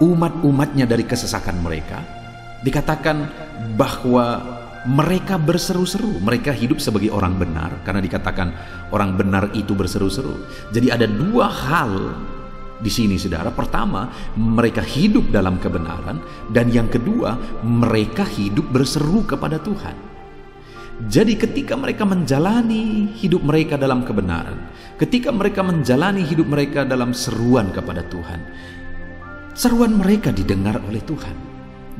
umat-umatnya dari kesesakan mereka. Dikatakan bahwa mereka berseru-seru, mereka hidup sebagai orang benar, karena dikatakan orang benar itu berseru-seru. Jadi ada dua hal di sini, saudara. Pertama, mereka hidup dalam kebenaran, dan yang kedua, mereka hidup berseru kepada Tuhan. Jadi ketika mereka menjalani hidup mereka dalam kebenaran, ketika mereka menjalani hidup mereka dalam seruan kepada Tuhan, seruan mereka didengar oleh Tuhan,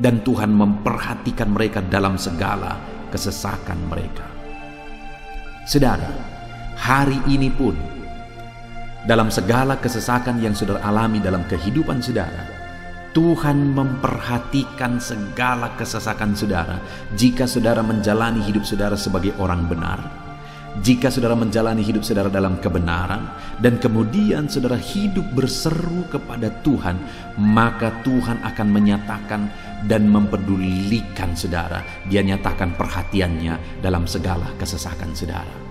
dan Tuhan memperhatikan mereka dalam segala kesesakan mereka. Saudara, hari ini pun dalam segala kesesakan yang saudara alami dalam kehidupan saudara, Tuhan memperhatikan segala kesesakan saudara. Jika saudara menjalani hidup saudara sebagai orang benar, jika saudara menjalani hidup saudara dalam kebenaran, dan kemudian saudara hidup berseru kepada Tuhan, maka Tuhan akan menyatakan dan mempedulikan saudara. Dia nyatakan perhatiannya dalam segala kesesakan saudara.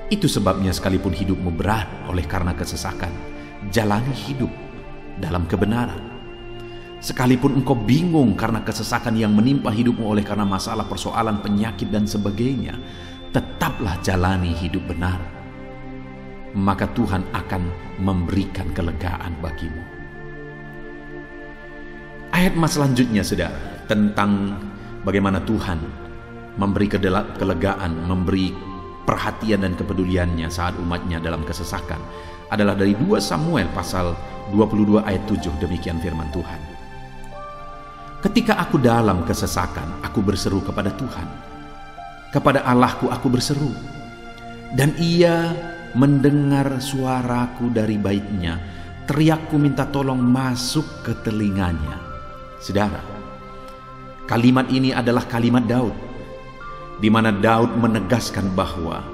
Itu sebabnya sekalipun hidupmu berat oleh karena kesesakan, jalani hidup dalam kebenaran. Sekalipun engkau bingung karena kesesakan yang menimpa hidupmu oleh karena masalah, persoalan, penyakit dan sebagainya, tetaplah jalani hidup benar. Maka Tuhan akan memberikan kelegaan bagimu. Ayat mas selanjutnya, saudara, tentang bagaimana Tuhan memberi kelegaan, memberi perhatian dan kepeduliannya saat umatnya dalam kesesakan, adalah dari 2 Samuel pasal 22 ayat 7. Demikian firman Tuhan. Ketika aku dalam kesesakan, aku berseru kepada Tuhan. Kepada Allahku aku berseru, dan Ia mendengar suaraku dari baitnya. Teriakku minta tolong masuk ke telinganya. Saudara, kalimat ini adalah kalimat Daud, di mana Daud menegaskan bahwa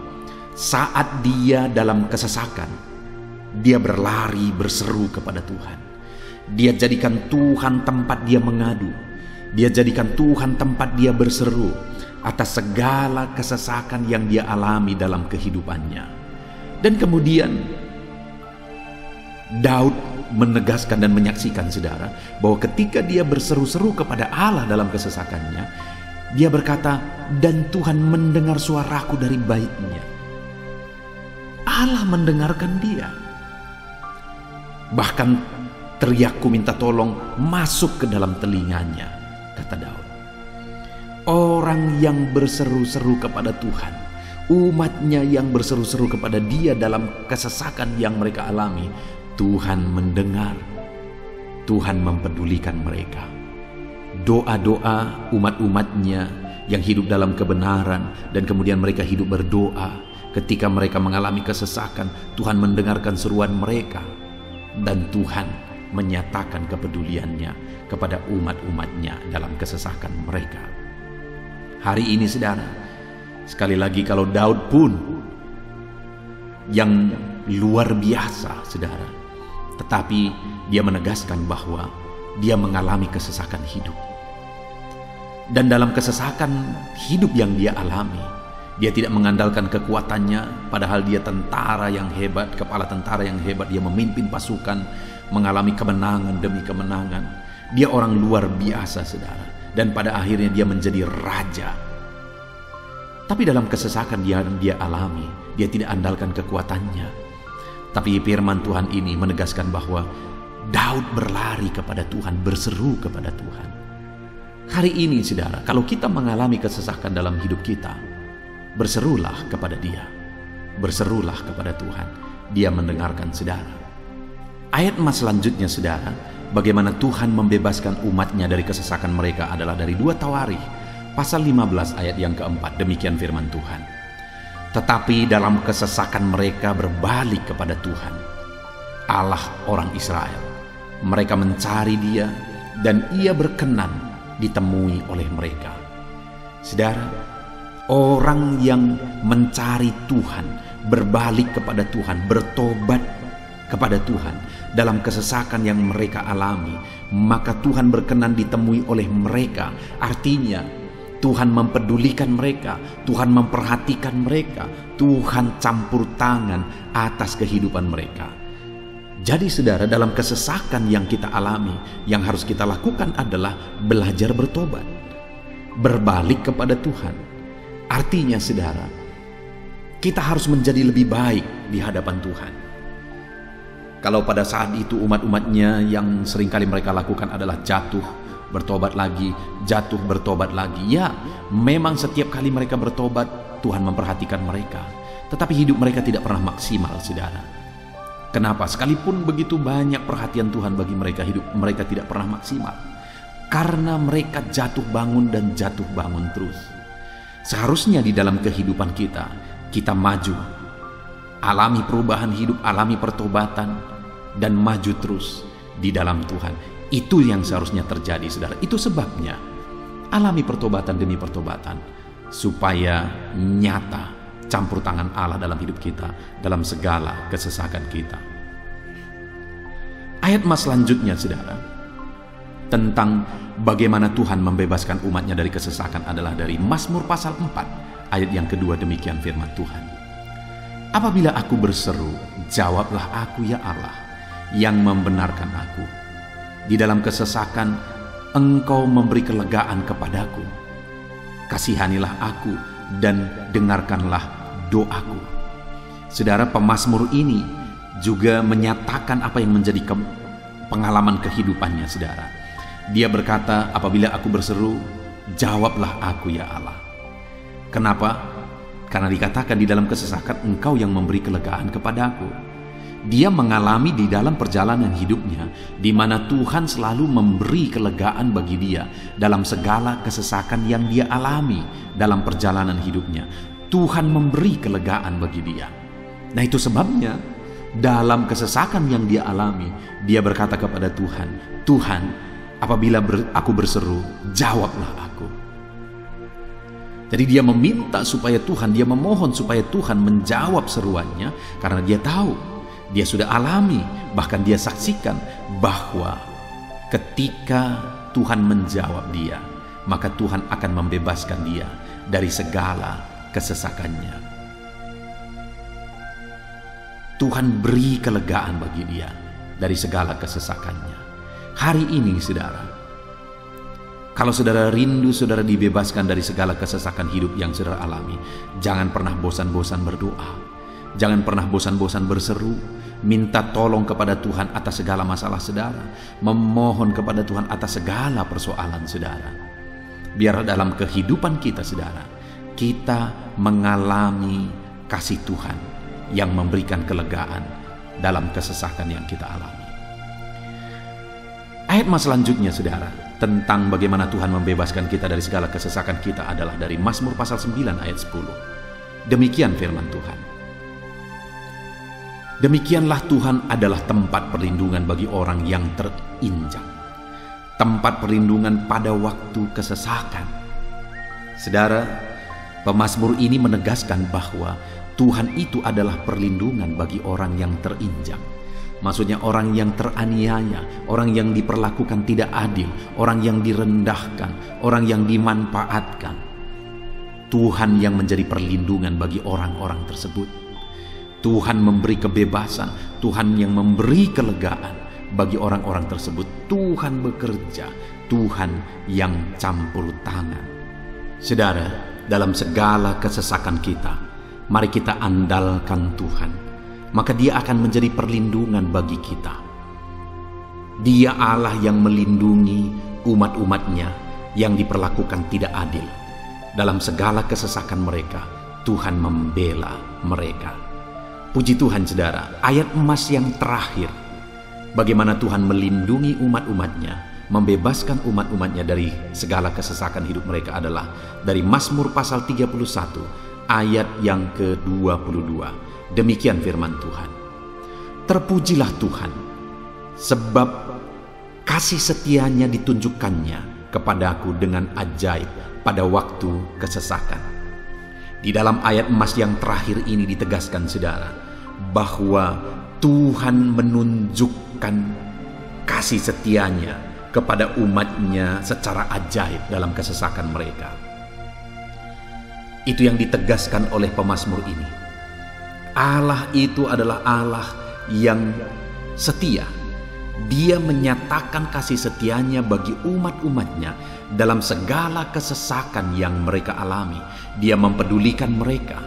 saat dia dalam kesesakan, dia berlari berseru kepada Tuhan. Dia jadikan Tuhan tempat dia mengadu. Dia jadikan Tuhan tempat dia berseru atas segala kesesakan yang dia alami dalam kehidupannya. Dan kemudian Daud menegaskan dan menyaksikan, saudara, bahwa ketika dia berseru-seru kepada Allah dalam kesesakannya, dia berkata, dan Tuhan mendengar suaraku dari baitnya. Allah mendengarkan dia. Bahkan teriakku minta tolong masuk ke dalam telinganya, kata Daud. Orang yang berseru-seru kepada Tuhan, umatnya yang berseru-seru kepada dia dalam kesesakan yang mereka alami, Tuhan mendengar, Tuhan mempedulikan mereka. Doa-doa umat-umatnya yang hidup dalam kebenaran, dan kemudian mereka hidup berdoa ketika mereka mengalami kesesakan, Tuhan mendengarkan seruan mereka, dan Tuhan menyatakan kepeduliannya kepada umat-umatnya dalam kesesakan mereka. Hari ini, saudara, sekali lagi, kalau Daud pun yang luar biasa, saudara, tetapi dia menegaskan bahwa dia mengalami kesesakan hidup. Dan dalam kesesakan hidup yang dia alami, dia tidak mengandalkan kekuatannya, padahal dia tentara yang hebat, kepala tentara yang hebat. Dia memimpin pasukan, mengalami kemenangan demi kemenangan. Dia orang luar biasa, saudara. Dan pada akhirnya dia menjadi raja. Tapi dalam kesesakan dia alami, dia tidak andalkan kekuatannya. Tapi firman Tuhan ini menegaskan bahwa Daud berlari kepada Tuhan, berseru kepada Tuhan. Hari ini, saudara, kalau kita mengalami kesesakan dalam hidup kita, berserulah kepada Dia, berserulah kepada Tuhan. Dia mendengarkan, saudara. Ayat mas selanjutnya, saudara, bagaimana Tuhan membebaskan umatnya dari kesesakan mereka adalah dari 2 Tawarikh pasal 15 ayat yang keempat. Demikian firman Tuhan. Tetapi dalam kesesakan mereka berbalik kepada Tuhan, Allah orang Israel. Mereka mencari Dia, dan Ia berkenan ditemui oleh mereka. Saudara, orang yang mencari Tuhan, berbalik kepada Tuhan, bertobat kepada Tuhan dalam kesesakan yang mereka alami, maka Tuhan berkenan ditemui oleh mereka. Artinya Tuhan mempedulikan mereka, Tuhan memperhatikan mereka, Tuhan campur tangan atas kehidupan mereka. Jadi saudara, dalam kesesakan yang kita alami, yang harus kita lakukan adalah belajar bertobat, berbalik kepada Tuhan. Artinya saudara, kita harus menjadi lebih baik di hadapan Tuhan. Kalau pada saat itu umat-umatnya yang seringkali mereka lakukan adalah jatuh, bertobat lagi, jatuh, bertobat lagi. Ya, memang setiap kali mereka bertobat, Tuhan memperhatikan mereka. Tetapi hidup mereka tidak pernah maksimal, saudara. Kenapa? Sekalipun begitu banyak perhatian Tuhan bagi mereka, hidup mereka tidak pernah maksimal. Karena mereka jatuh bangun dan jatuh bangun terus. Seharusnya di dalam kehidupan kita maju, alami perubahan hidup, alami pertobatan, dan maju terus di dalam Tuhan. Itu yang seharusnya terjadi, saudara. Itu sebabnya alami pertobatan demi pertobatan, supaya nyata campur tangan Allah dalam hidup kita, dalam segala kesesakan kita. Ayat mas selanjutnya, saudara, tentang bagaimana Tuhan membebaskan umatnya dari kesesakan adalah dari Mazmur pasal 4, ayat yang kedua. Demikian firman Tuhan. Apabila aku berseru, jawablah aku ya Allah, yang membenarkan aku. Di dalam kesesakan, Engkau memberi kelegaan kepadaku. Kasihanilah aku dan dengarkanlah doaku. Saudara, pemazmur ini juga menyatakan apa yang menjadi pengalaman kehidupannya, saudara. Dia berkata, apabila aku berseru, jawablah aku ya Allah. Kenapa? Karena dikatakan di dalam kesesakan Engkau yang memberi kelegaan kepadaku. Dia mengalami di dalam perjalanan hidupnya, di mana Tuhan selalu memberi kelegaan bagi dia dalam segala kesesakan yang dia alami dalam perjalanan hidupnya. Tuhan memberi kelegaan bagi dia. Nah, itu sebabnya dalam kesesakan yang dia alami, dia berkata kepada Tuhan, Tuhan, apabila aku berseru, jawablah aku. Jadi dia meminta supaya Tuhan, dia memohon supaya Tuhan menjawab seruannya, karena dia tahu, dia sudah alami, bahkan dia saksikan bahwa ketika Tuhan menjawab dia, maka Tuhan akan membebaskan dia dari segala kesesakannya. Tuhan beri kelegaan bagi dia dari segala kesesakannya. Hari ini, saudara, kalau saudara rindu saudara dibebaskan dari segala kesesakan hidup yang saudara alami, jangan pernah bosan-bosan berdoa. Jangan pernah bosan-bosan berseru, minta tolong kepada Tuhan atas segala masalah saudara, memohon kepada Tuhan atas segala persoalan saudara. Biar dalam kehidupan kita, saudara, kita mengalami kasih Tuhan yang memberikan kelegaan dalam kesesakan yang kita alami. Ayat mas selanjutnya, saudara, tentang bagaimana Tuhan membebaskan kita dari segala kesesakan kita adalah dari Mazmur pasal 9 ayat 10. Demikian firman Tuhan. Demikianlah Tuhan adalah tempat perlindungan bagi orang yang terinjak, tempat perlindungan pada waktu kesesakan. Saudara, pemazmur ini menegaskan bahwa Tuhan itu adalah perlindungan bagi orang yang terinjak. Maksudnya orang yang teraniaya, orang yang diperlakukan tidak adil, orang yang direndahkan, orang yang dimanfaatkan. Tuhan yang menjadi perlindungan bagi orang-orang tersebut. Tuhan memberi kebebasan, Tuhan yang memberi kelegaan bagi orang-orang tersebut. Tuhan bekerja, Tuhan yang campur tangan. Saudara, dalam segala kesesakan kita, mari kita andalkan Tuhan, maka Dia akan menjadi perlindungan bagi kita. Dia Allah yang melindungi umat-umatnya yang diperlakukan tidak adil. Dalam segala kesesakan mereka, Tuhan membela mereka. Puji Tuhan, saudara, ayat emas yang terakhir, bagaimana Tuhan melindungi umat-umatnya, membebaskan umat-umatnya dari segala kesesakan hidup mereka adalah dari Mazmur pasal 31 ayat yang ke-22. Demikian firman Tuhan. Terpujilah Tuhan, sebab kasih setianya ditunjukkannya kepadaku dengan ajaib pada waktu kesesakan. Di dalam ayat emas yang terakhir ini ditegaskan, saudara, bahwa Tuhan menunjukkan kasih setianya kepada umatnya secara ajaib dalam kesesakan mereka. Itu yang ditegaskan oleh pemazmur ini. Allah itu adalah Allah yang setia. Dia menyatakan kasih setianya bagi umat-umatnya dalam segala kesesakan yang mereka alami. Dia mempedulikan mereka.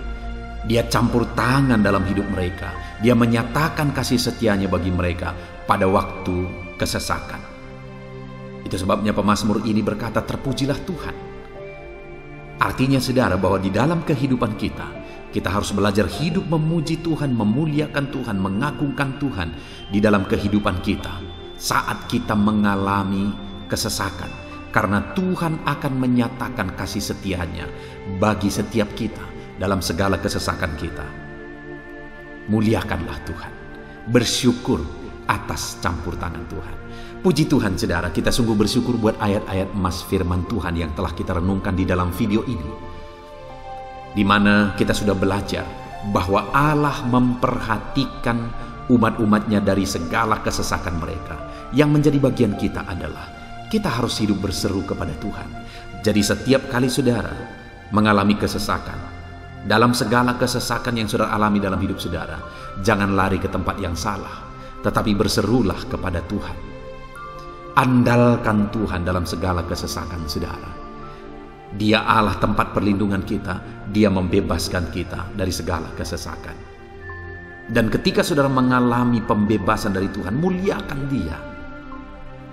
Dia campur tangan dalam hidup mereka. Dia menyatakan kasih setianya bagi mereka pada waktu kesesakan. Itu sebabnya pemazmur ini berkata, terpujilah Tuhan. Artinya saudara, bahwa di dalam kehidupan kita harus belajar hidup memuji Tuhan, memuliakan Tuhan, mengagungkan Tuhan di dalam kehidupan kita saat kita mengalami kesesakan. Karena Tuhan akan menyatakan kasih setianya bagi setiap kita dalam segala kesesakan kita. Muliakanlah Tuhan, bersyukur atas campur tangan Tuhan. Puji Tuhan saudara, kita sungguh bersyukur buat ayat-ayat emas firman Tuhan yang telah kita renungkan di dalam video ini, di mana kita sudah belajar bahwa Allah memperhatikan umat-umatnya dari segala kesesakan mereka. Yang menjadi bagian kita adalah kita harus hidup berseru kepada Tuhan. Jadi setiap kali saudara mengalami kesesakan, dalam segala kesesakan yang saudara alami dalam hidup saudara, jangan lari ke tempat yang salah, tetapi berserulah kepada Tuhan. Andalkan Tuhan dalam segala kesesakan saudara. Dia Allah tempat perlindungan kita. Dia membebaskan kita dari segala kesesakan. Dan ketika saudara mengalami pembebasan dari Tuhan, muliakan Dia.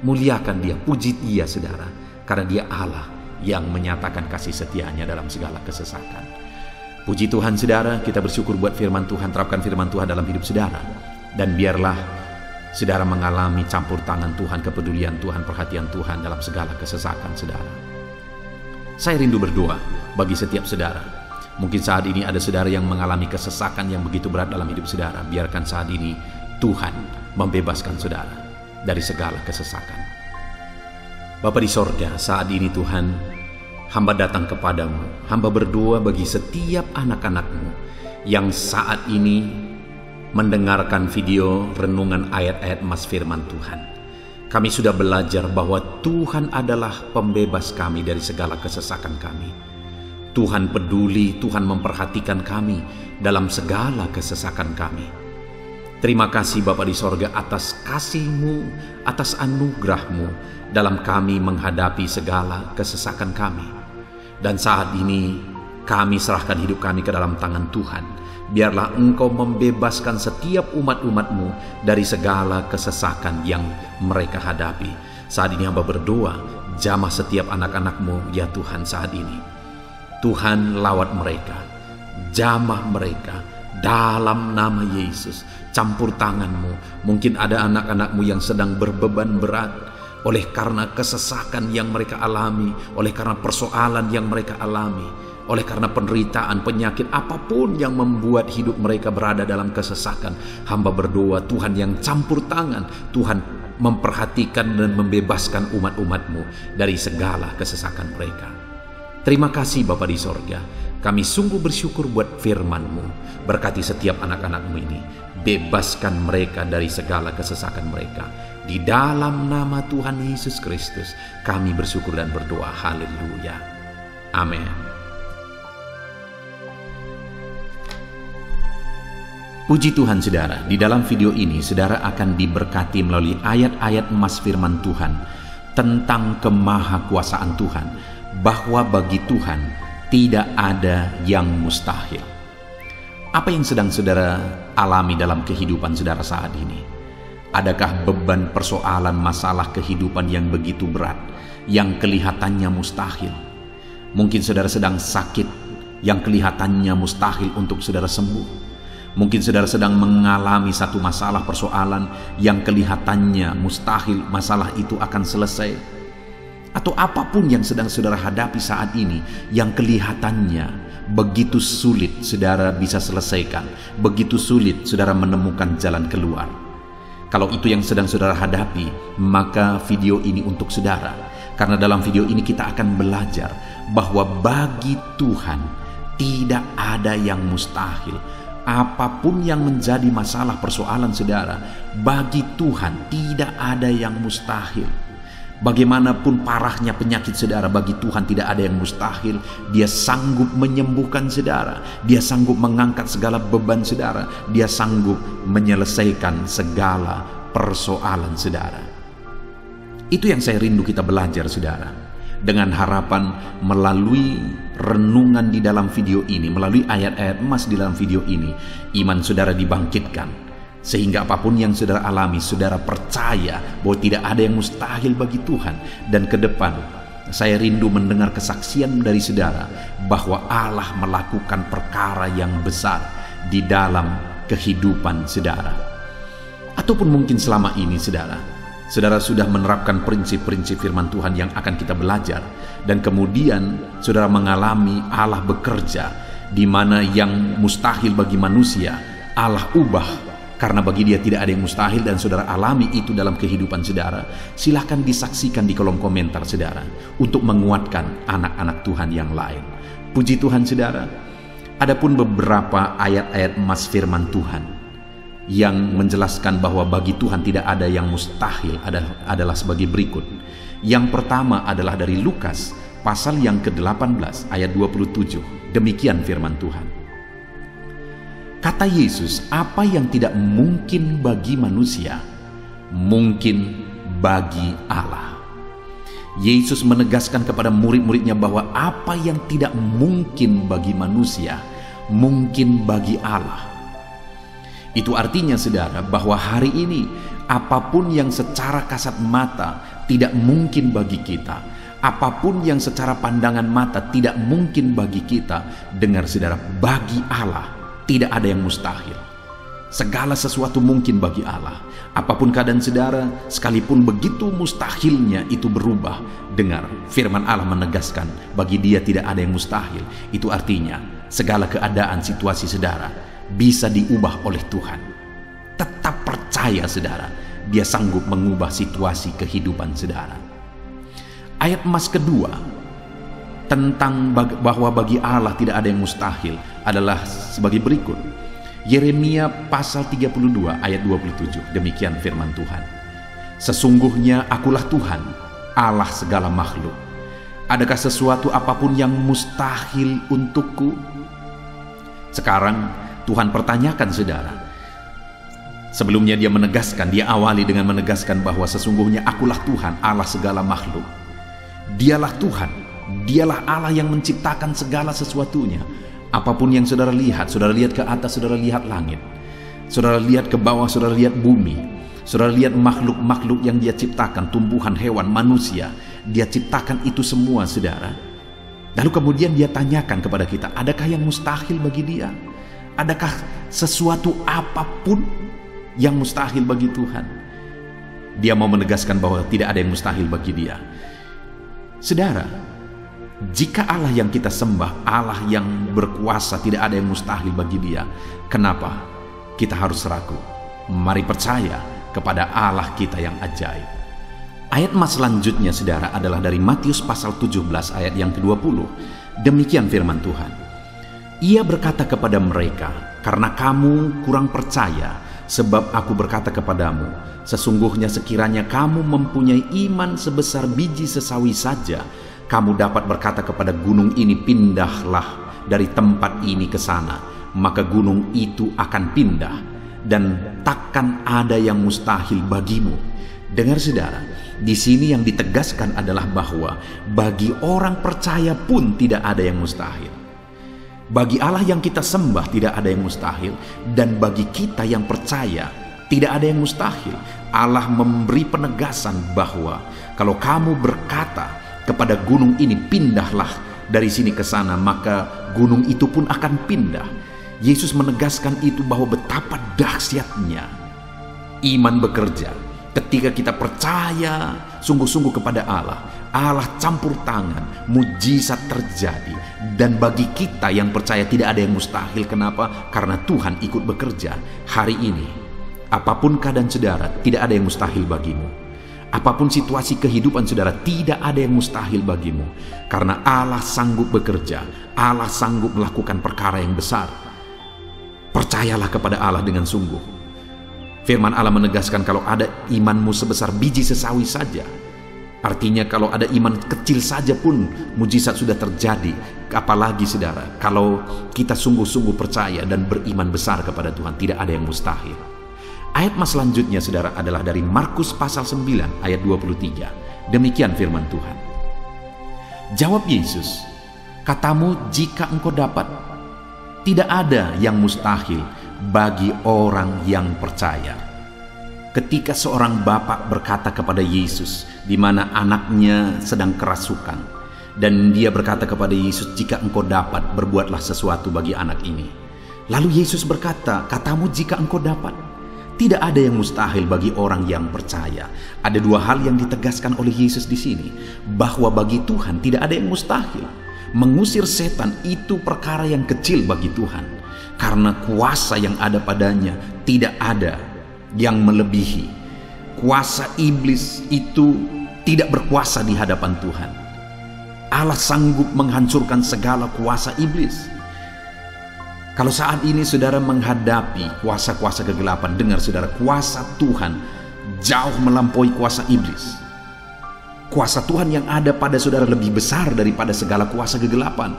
Muliakan Dia, puji Dia saudara. Karena Dia Allah yang menyatakan kasih setianya dalam segala kesesakan. Puji Tuhan saudara, kita bersyukur buat firman Tuhan. Terapkan firman Tuhan dalam hidup saudara. Dan biarlah saudara mengalami campur tangan Tuhan, kepedulian Tuhan, perhatian Tuhan dalam segala kesesakan saudara. Saya rindu berdoa bagi setiap saudara. Mungkin saat ini ada saudara yang mengalami kesesakan yang begitu berat dalam hidup saudara. Biarkan saat ini Tuhan membebaskan saudara dari segala kesesakan. Bapa di sorga, saat ini Tuhan, hamba datang kepadamu. Hamba berdoa bagi setiap anak-anakmu yang saat ini mendengarkan video renungan ayat-ayat emas firman Tuhan. Kami sudah belajar bahwa Tuhan adalah pembebas kami dari segala kesesakan kami. Tuhan peduli, Tuhan memperhatikan kami dalam segala kesesakan kami. Terima kasih Bapa di sorga atas kasih-Mu, atas anugerah-Mu dalam kami menghadapi segala kesesakan kami. Dan saat ini kami serahkan hidup kami ke dalam tangan Tuhan. Biarlah Engkau membebaskan setiap umat-umat-Mu dari segala kesesakan yang mereka hadapi. Saat ini hamba berdoa, jamah setiap anak-anak-Mu ya Tuhan saat ini. Tuhan lawat mereka, jamah mereka dalam nama Yesus. Campur tangan-Mu. Mungkin ada anak-anak-Mu yang sedang berbeban berat oleh karena kesesakan yang mereka alami, oleh karena persoalan yang mereka alami, oleh karena penderitaan, penyakit, apapun yang membuat hidup mereka berada dalam kesesakan. Hamba berdoa Tuhan yang campur tangan, Tuhan memperhatikan dan membebaskan umat-umat-Mu dari segala kesesakan mereka. Terima kasih Bapa di sorga. Kami sungguh bersyukur buat firman-Mu. Berkati setiap anak-anak-Mu ini. Bebaskan mereka dari segala kesesakan mereka. Di dalam nama Tuhan Yesus Kristus kami bersyukur dan berdoa. Haleluya. Amin. Puji Tuhan saudara, di dalam video ini saudara akan diberkati melalui ayat-ayat emas firman Tuhan tentang kemahakuasaan Tuhan, bahwa bagi Tuhan tidak ada yang mustahil. Apa yang sedang saudara alami dalam kehidupan saudara saat ini? Adakah beban, persoalan, masalah kehidupan yang begitu berat, yang kelihatannya mustahil? Mungkin saudara sedang sakit, yang kelihatannya mustahil untuk saudara sembuh. Mungkin saudara sedang mengalami satu masalah, persoalan yang kelihatannya mustahil masalah itu akan selesai. Atau apapun yang sedang saudara hadapi saat ini yang kelihatannya begitu sulit saudara bisa selesaikan, begitu sulit saudara menemukan jalan keluar. Kalau itu yang sedang saudara hadapi, maka video ini untuk saudara. Karena dalam video ini kita akan belajar bahwa bagi Tuhan tidak ada yang mustahil. Apapun yang menjadi masalah, persoalan saudara, bagi Tuhan tidak ada yang mustahil. Bagaimanapun parahnya penyakit saudara, bagi Tuhan tidak ada yang mustahil. Dia sanggup menyembuhkan saudara. Dia sanggup mengangkat segala beban saudara. Dia sanggup menyelesaikan segala persoalan saudara. Itu yang saya rindu kita belajar saudara. Dengan harapan melalui renungan di dalam video ini, melalui ayat-ayat emas di dalam video ini, iman saudara dibangkitkan. Sehingga apapun yang saudara alami, saudara percaya bahwa tidak ada yang mustahil bagi Tuhan. Dan ke depan, saya rindu mendengar kesaksian dari saudara bahwa Allah melakukan perkara yang besar di dalam kehidupan saudara. Ataupun mungkin selama ini saudara sudah menerapkan prinsip-prinsip firman Tuhan yang akan kita belajar, dan kemudian saudara mengalami Allah bekerja di mana yang mustahil bagi manusia Allah ubah, karena bagi Dia tidak ada yang mustahil, dan saudara alami itu dalam kehidupan saudara. Silahkan disaksikan di kolom komentar saudara untuk menguatkan anak-anak Tuhan yang lain. Puji Tuhan saudara. Adapun beberapa ayat-ayat emas firman Tuhan yang menjelaskan bahwa bagi Tuhan tidak ada yang mustahil adalah sebagai berikut. Yang pertama adalah dari Lukas pasal yang ke-18 ayat 27. Demikian firman Tuhan. Kata Yesus, apa yang tidak mungkin bagi manusia, mungkin bagi Allah. Yesus menegaskan kepada murid-muridnya bahwa apa yang tidak mungkin bagi manusia, mungkin bagi Allah. Itu artinya saudara bahwa hari ini apapun yang secara kasat mata tidak mungkin bagi kita, apapun yang secara pandangan mata tidak mungkin bagi kita, dengar saudara, bagi Allah tidak ada yang mustahil. Segala sesuatu mungkin bagi Allah. Apapun keadaan saudara, sekalipun begitu mustahilnya itu berubah, dengar firman Allah menegaskan bagi Dia tidak ada yang mustahil. Itu artinya segala keadaan situasi saudara bisa diubah oleh Tuhan. Tetap percaya saudara, Dia sanggup mengubah situasi kehidupan saudara. Ayat emas kedua tentang bahwa bagi Allah tidak ada yang mustahil adalah sebagai berikut. Yeremia pasal 32 ayat 27. Demikian firman Tuhan. Sesungguhnya akulah Tuhan, Allah segala makhluk. Adakah sesuatu apapun yang mustahil untukku? Sekarang Tuhan pertanyakan saudara. Sebelumnya Dia menegaskan, Dia awali dengan menegaskan bahwa sesungguhnya akulah Tuhan, Allah segala makhluk. Dialah Tuhan, Dialah Allah yang menciptakan segala sesuatunya. Apapun yang saudara lihat ke atas, saudara lihat langit, saudara lihat ke bawah, saudara lihat bumi, saudara lihat makhluk-makhluk yang Dia ciptakan, tumbuhan, hewan, manusia, Dia ciptakan itu semua saudara. Lalu kemudian Dia tanyakan kepada kita, adakah yang mustahil bagi Dia? Adakah sesuatu apapun yang mustahil bagi Tuhan? Dia mau menegaskan bahwa tidak ada yang mustahil bagi Dia. Saudara, jika Allah yang kita sembah, Allah yang berkuasa, tidak ada yang mustahil bagi Dia, kenapa kita harus ragu? Mari percaya kepada Allah kita yang ajaib. Ayat emas selanjutnya saudara adalah dari Matius pasal 17 ayat yang ke-20. Demikian firman Tuhan. Ia berkata kepada mereka, karena kamu kurang percaya, sebab aku berkata kepadamu, sesungguhnya sekiranya kamu mempunyai iman sebesar biji sesawi saja, kamu dapat berkata kepada gunung ini, pindahlah dari tempat ini ke sana, maka gunung itu akan pindah, dan takkan ada yang mustahil bagimu. Dengar saudara, di sini yang ditegaskan adalah bahwa bagi orang percaya pun tidak ada yang mustahil. Bagi Allah yang kita sembah tidak ada yang mustahil, dan bagi kita yang percaya tidak ada yang mustahil. Allah memberi penegasan bahwa kalau kamu berkata kepada gunung ini, pindahlah dari sini ke sana, maka gunung itu pun akan pindah. Yesus menegaskan itu bahwa betapa dahsyatnya iman bekerja. Ketika kita percaya sungguh-sungguh kepada Allah, Allah campur tangan, mujizat terjadi. Dan bagi kita yang percaya tidak ada yang mustahil. Kenapa? Karena Tuhan ikut bekerja. Hari ini, apapun keadaan saudara, tidak ada yang mustahil bagimu. Apapun situasi kehidupan saudara, tidak ada yang mustahil bagimu. Karena Allah sanggup bekerja, Allah sanggup melakukan perkara yang besar. Percayalah kepada Allah dengan sungguh. Firman Allah menegaskan kalau ada imanmu sebesar biji sesawi saja, artinya kalau ada iman kecil saja pun mujizat sudah terjadi. Apalagi saudara, kalau kita sungguh-sungguh percaya dan beriman besar kepada Tuhan, tidak ada yang mustahil. Ayat mas selanjutnya saudara adalah dari Markus pasal 9 ayat 23. Demikian firman Tuhan. Jawab Yesus, katamu jika engkau dapat, tidak ada yang mustahil bagi orang yang percaya. Ketika seorang bapak berkata kepada Yesus, di mana anaknya sedang kerasukan, dan dia berkata kepada Yesus, jika engkau dapat, berbuatlah sesuatu bagi anak ini. Lalu Yesus berkata, katamu jika engkau dapat. Tidak ada yang mustahil bagi orang yang percaya. Ada dua hal yang ditegaskan oleh Yesus di sini, bahwa bagi Tuhan tidak ada yang mustahil. Mengusir setan itu perkara yang kecil bagi Tuhan, karena kuasa yang ada padanya tidak ada yang melebihi. Kuasa iblis itu tidak berkuasa di hadapan Tuhan. Allah sanggup menghancurkan segala kuasa iblis. Kalau saat ini saudara menghadapi kuasa-kuasa kegelapan, dengar saudara, kuasa Tuhan jauh melampaui kuasa iblis. Kuasa Tuhan yang ada pada saudara lebih besar daripada segala kuasa kegelapan.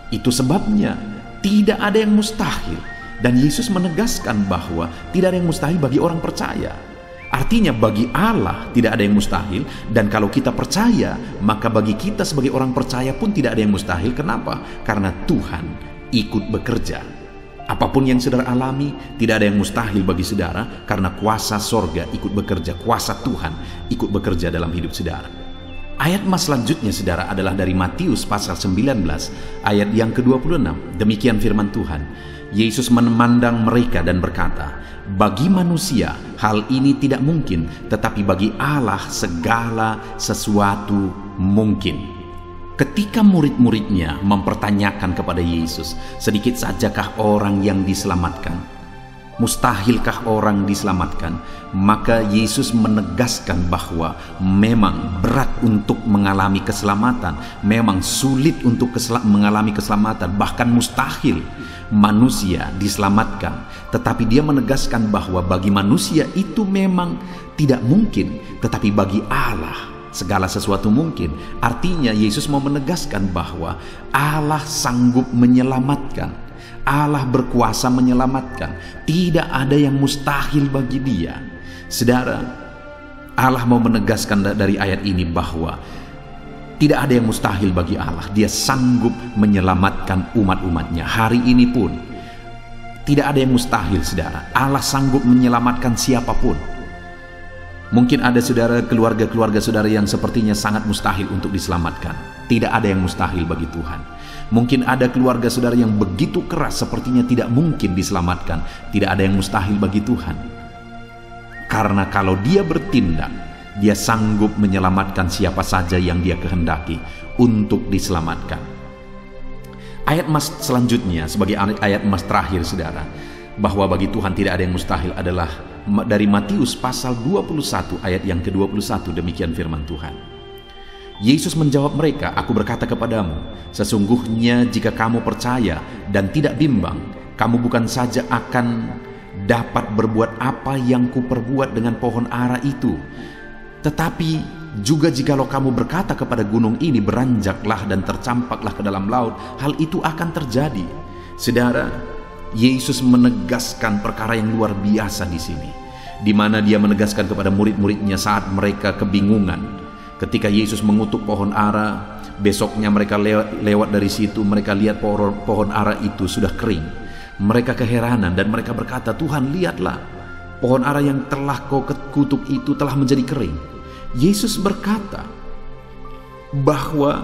Itu sebabnya tidak ada yang mustahil. Dan Yesus menegaskan bahwa tidak ada yang mustahil bagi orang percaya. Artinya bagi Allah tidak ada yang mustahil. Dan kalau kita percaya, maka bagi kita sebagai orang percaya pun tidak ada yang mustahil. Kenapa? Karena Tuhan ikut bekerja. Apapun yang saudara alami, tidak ada yang mustahil bagi saudara, karena kuasa sorga ikut bekerja, kuasa Tuhan ikut bekerja dalam hidup saudara. Ayat mas selanjutnya saudara adalah dari Matius pasal 19 ayat yang ke-26. Demikian firman Tuhan. Yesus memandang mereka dan berkata, bagi manusia hal ini tidak mungkin, tetapi bagi Allah segala sesuatu mungkin. Ketika murid-muridnya mempertanyakan kepada Yesus, sedikit sajakah orang yang diselamatkan? Mustahilkah orang diselamatkan? Maka Yesus menegaskan bahwa memang berat untuk mengalami keselamatan, memang sulit untuk mengalami keselamatan, bahkan mustahil manusia diselamatkan. Tetapi dia menegaskan bahwa bagi manusia itu memang tidak mungkin, tetapi bagi Allah segala sesuatu mungkin. Artinya Yesus mau menegaskan bahwa Allah sanggup menyelamatkan. Allah berkuasa menyelamatkan. Tidak ada yang mustahil bagi dia. Saudara, Allah mau menegaskan dari ayat ini bahwa tidak ada yang mustahil bagi Allah. Dia sanggup menyelamatkan umat-umatnya. Hari ini pun tidak ada yang mustahil saudara. Allah sanggup menyelamatkan siapapun. Mungkin ada saudara, keluarga-keluarga saudara yang sepertinya sangat mustahil untuk diselamatkan. Tidak ada yang mustahil bagi Tuhan. Mungkin ada keluarga saudara yang begitu keras sepertinya tidak mungkin diselamatkan. Tidak ada yang mustahil bagi Tuhan. Karena kalau dia bertindak, dia sanggup menyelamatkan siapa saja yang dia kehendaki untuk diselamatkan. Ayat mas selanjutnya sebagai ayat mas terakhir saudara, bahwa bagi Tuhan tidak ada yang mustahil adalah dari Matius pasal 21 ayat yang ke-21. Demikian firman Tuhan. Yesus menjawab mereka, aku berkata kepadamu, sesungguhnya jika kamu percaya dan tidak bimbang, kamu bukan saja akan dapat berbuat apa yang kuperbuat dengan pohon ara itu, tetapi juga jikalau kamu berkata kepada gunung ini, beranjaklah dan tercampaklah ke dalam laut, hal itu akan terjadi. Saudara, Yesus menegaskan perkara yang luar biasa di sini, di mana dia menegaskan kepada murid-muridnya saat mereka kebingungan. Ketika Yesus mengutuk pohon ara, besoknya mereka lewat dari situ, mereka lihat pohon ara itu sudah kering. Mereka keheranan dan mereka berkata, Tuhan, lihatlah, pohon ara yang telah kau kutuk itu telah menjadi kering. Yesus berkata bahwa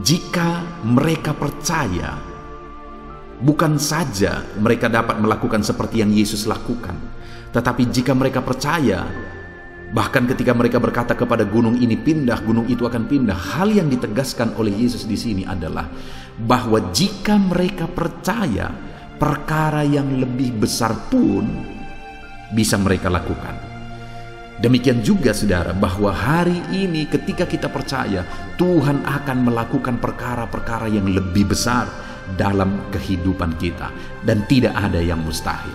jika mereka percaya, bukan saja mereka dapat melakukan seperti yang Yesus lakukan, tetapi jika mereka percaya, bahkan ketika mereka berkata kepada gunung ini pindah, gunung itu akan pindah. Hal yang ditegaskan oleh Yesus di sini adalah bahwa jika mereka percaya, perkara yang lebih besar pun bisa mereka lakukan. Demikian juga saudara, bahwa hari ini ketika kita percaya, Tuhan akan melakukan perkara-perkara yang lebih besar dalam kehidupan kita, dan tidak ada yang mustahil.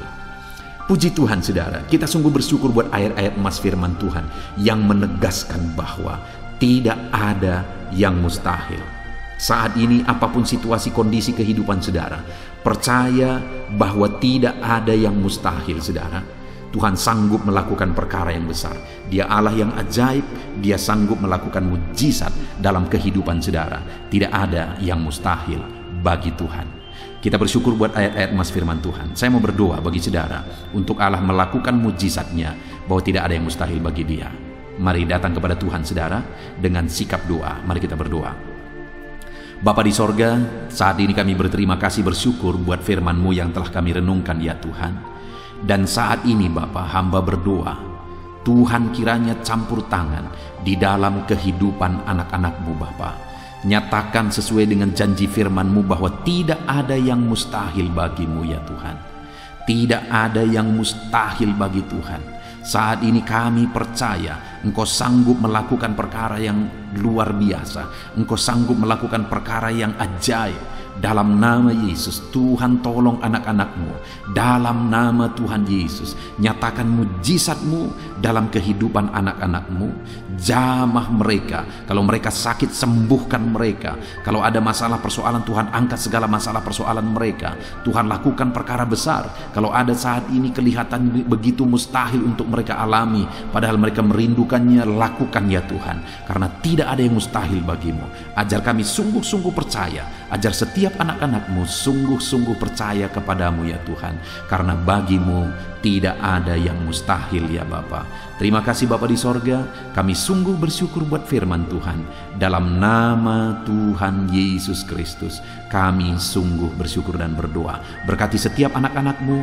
Puji Tuhan saudara, kita sungguh bersyukur buat ayat-ayat emas firman Tuhan yang menegaskan bahwa tidak ada yang mustahil. Saat ini apapun situasi kondisi kehidupan saudara, percaya bahwa tidak ada yang mustahil saudara. Tuhan sanggup melakukan perkara yang besar. Dia Allah yang ajaib. Dia sanggup melakukan mujizat dalam kehidupan saudara. Tidak ada yang mustahil bagi Tuhan. Kita bersyukur buat ayat-ayat Mas firman Tuhan. Saya mau berdoa bagi saudara untuk Allah melakukan mujizatnya, bahwa tidak ada yang mustahil bagi Dia. Mari datang kepada Tuhan saudara dengan sikap doa. Mari kita berdoa. Bapa di sorga, saat ini kami berterima kasih bersyukur buat firman-Mu yang telah kami renungkan ya Tuhan. Dan saat ini Bapa, hamba berdoa, Tuhan kiranya campur tangan di dalam kehidupan anak-anak-Mu Bapa. Nyatakan sesuai dengan janji firman-Mu bahwa tidak ada yang mustahil bagi-Mu ya Tuhan. Tidak ada yang mustahil bagi Tuhan. Saat ini kami percaya Engkau sanggup melakukan perkara yang luar biasa. Engkau sanggup melakukan perkara yang ajaib. Dalam nama Yesus, Tuhan tolong anak-anak-Mu. Dalam nama Tuhan Yesus, nyatakan mujizat-Mu dalam kehidupan anak-anak-Mu. Jamah mereka. Kalau mereka sakit, sembuhkan mereka. Kalau ada masalah persoalan, Tuhan angkat segala masalah persoalan mereka. Tuhan lakukan perkara besar. Kalau ada saat ini kelihatan begitu mustahil untuk mereka alami, padahal mereka merindukannya, lakukan ya Tuhan. Karena tidak ada yang mustahil bagi-Mu. Ajar kami sungguh-sungguh percaya. Ajar setiap anak-anak-Mu sungguh-sungguh percaya kepadamu ya Tuhan. Karena bagi-Mu tidak ada yang mustahil ya Bapa. Terima kasih Bapa di sorga. Kami sungguh bersyukur buat firman Tuhan. Dalam nama Tuhan Yesus Kristus, kami sungguh bersyukur dan berdoa. Berkati setiap anak-anak-Mu,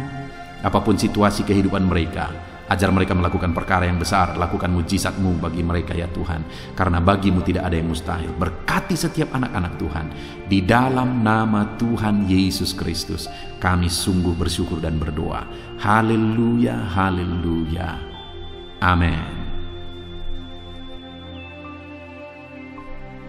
apapun situasi kehidupan mereka. Ajar mereka melakukan perkara yang besar. Lakukan mujizat-Mu bagi mereka ya Tuhan. Karena bagi-Mu tidak ada yang mustahil. Berkati setiap anak-anak Tuhan. Di dalam nama Tuhan Yesus Kristus, kami sungguh bersyukur dan berdoa. Haleluya, haleluya. Amin.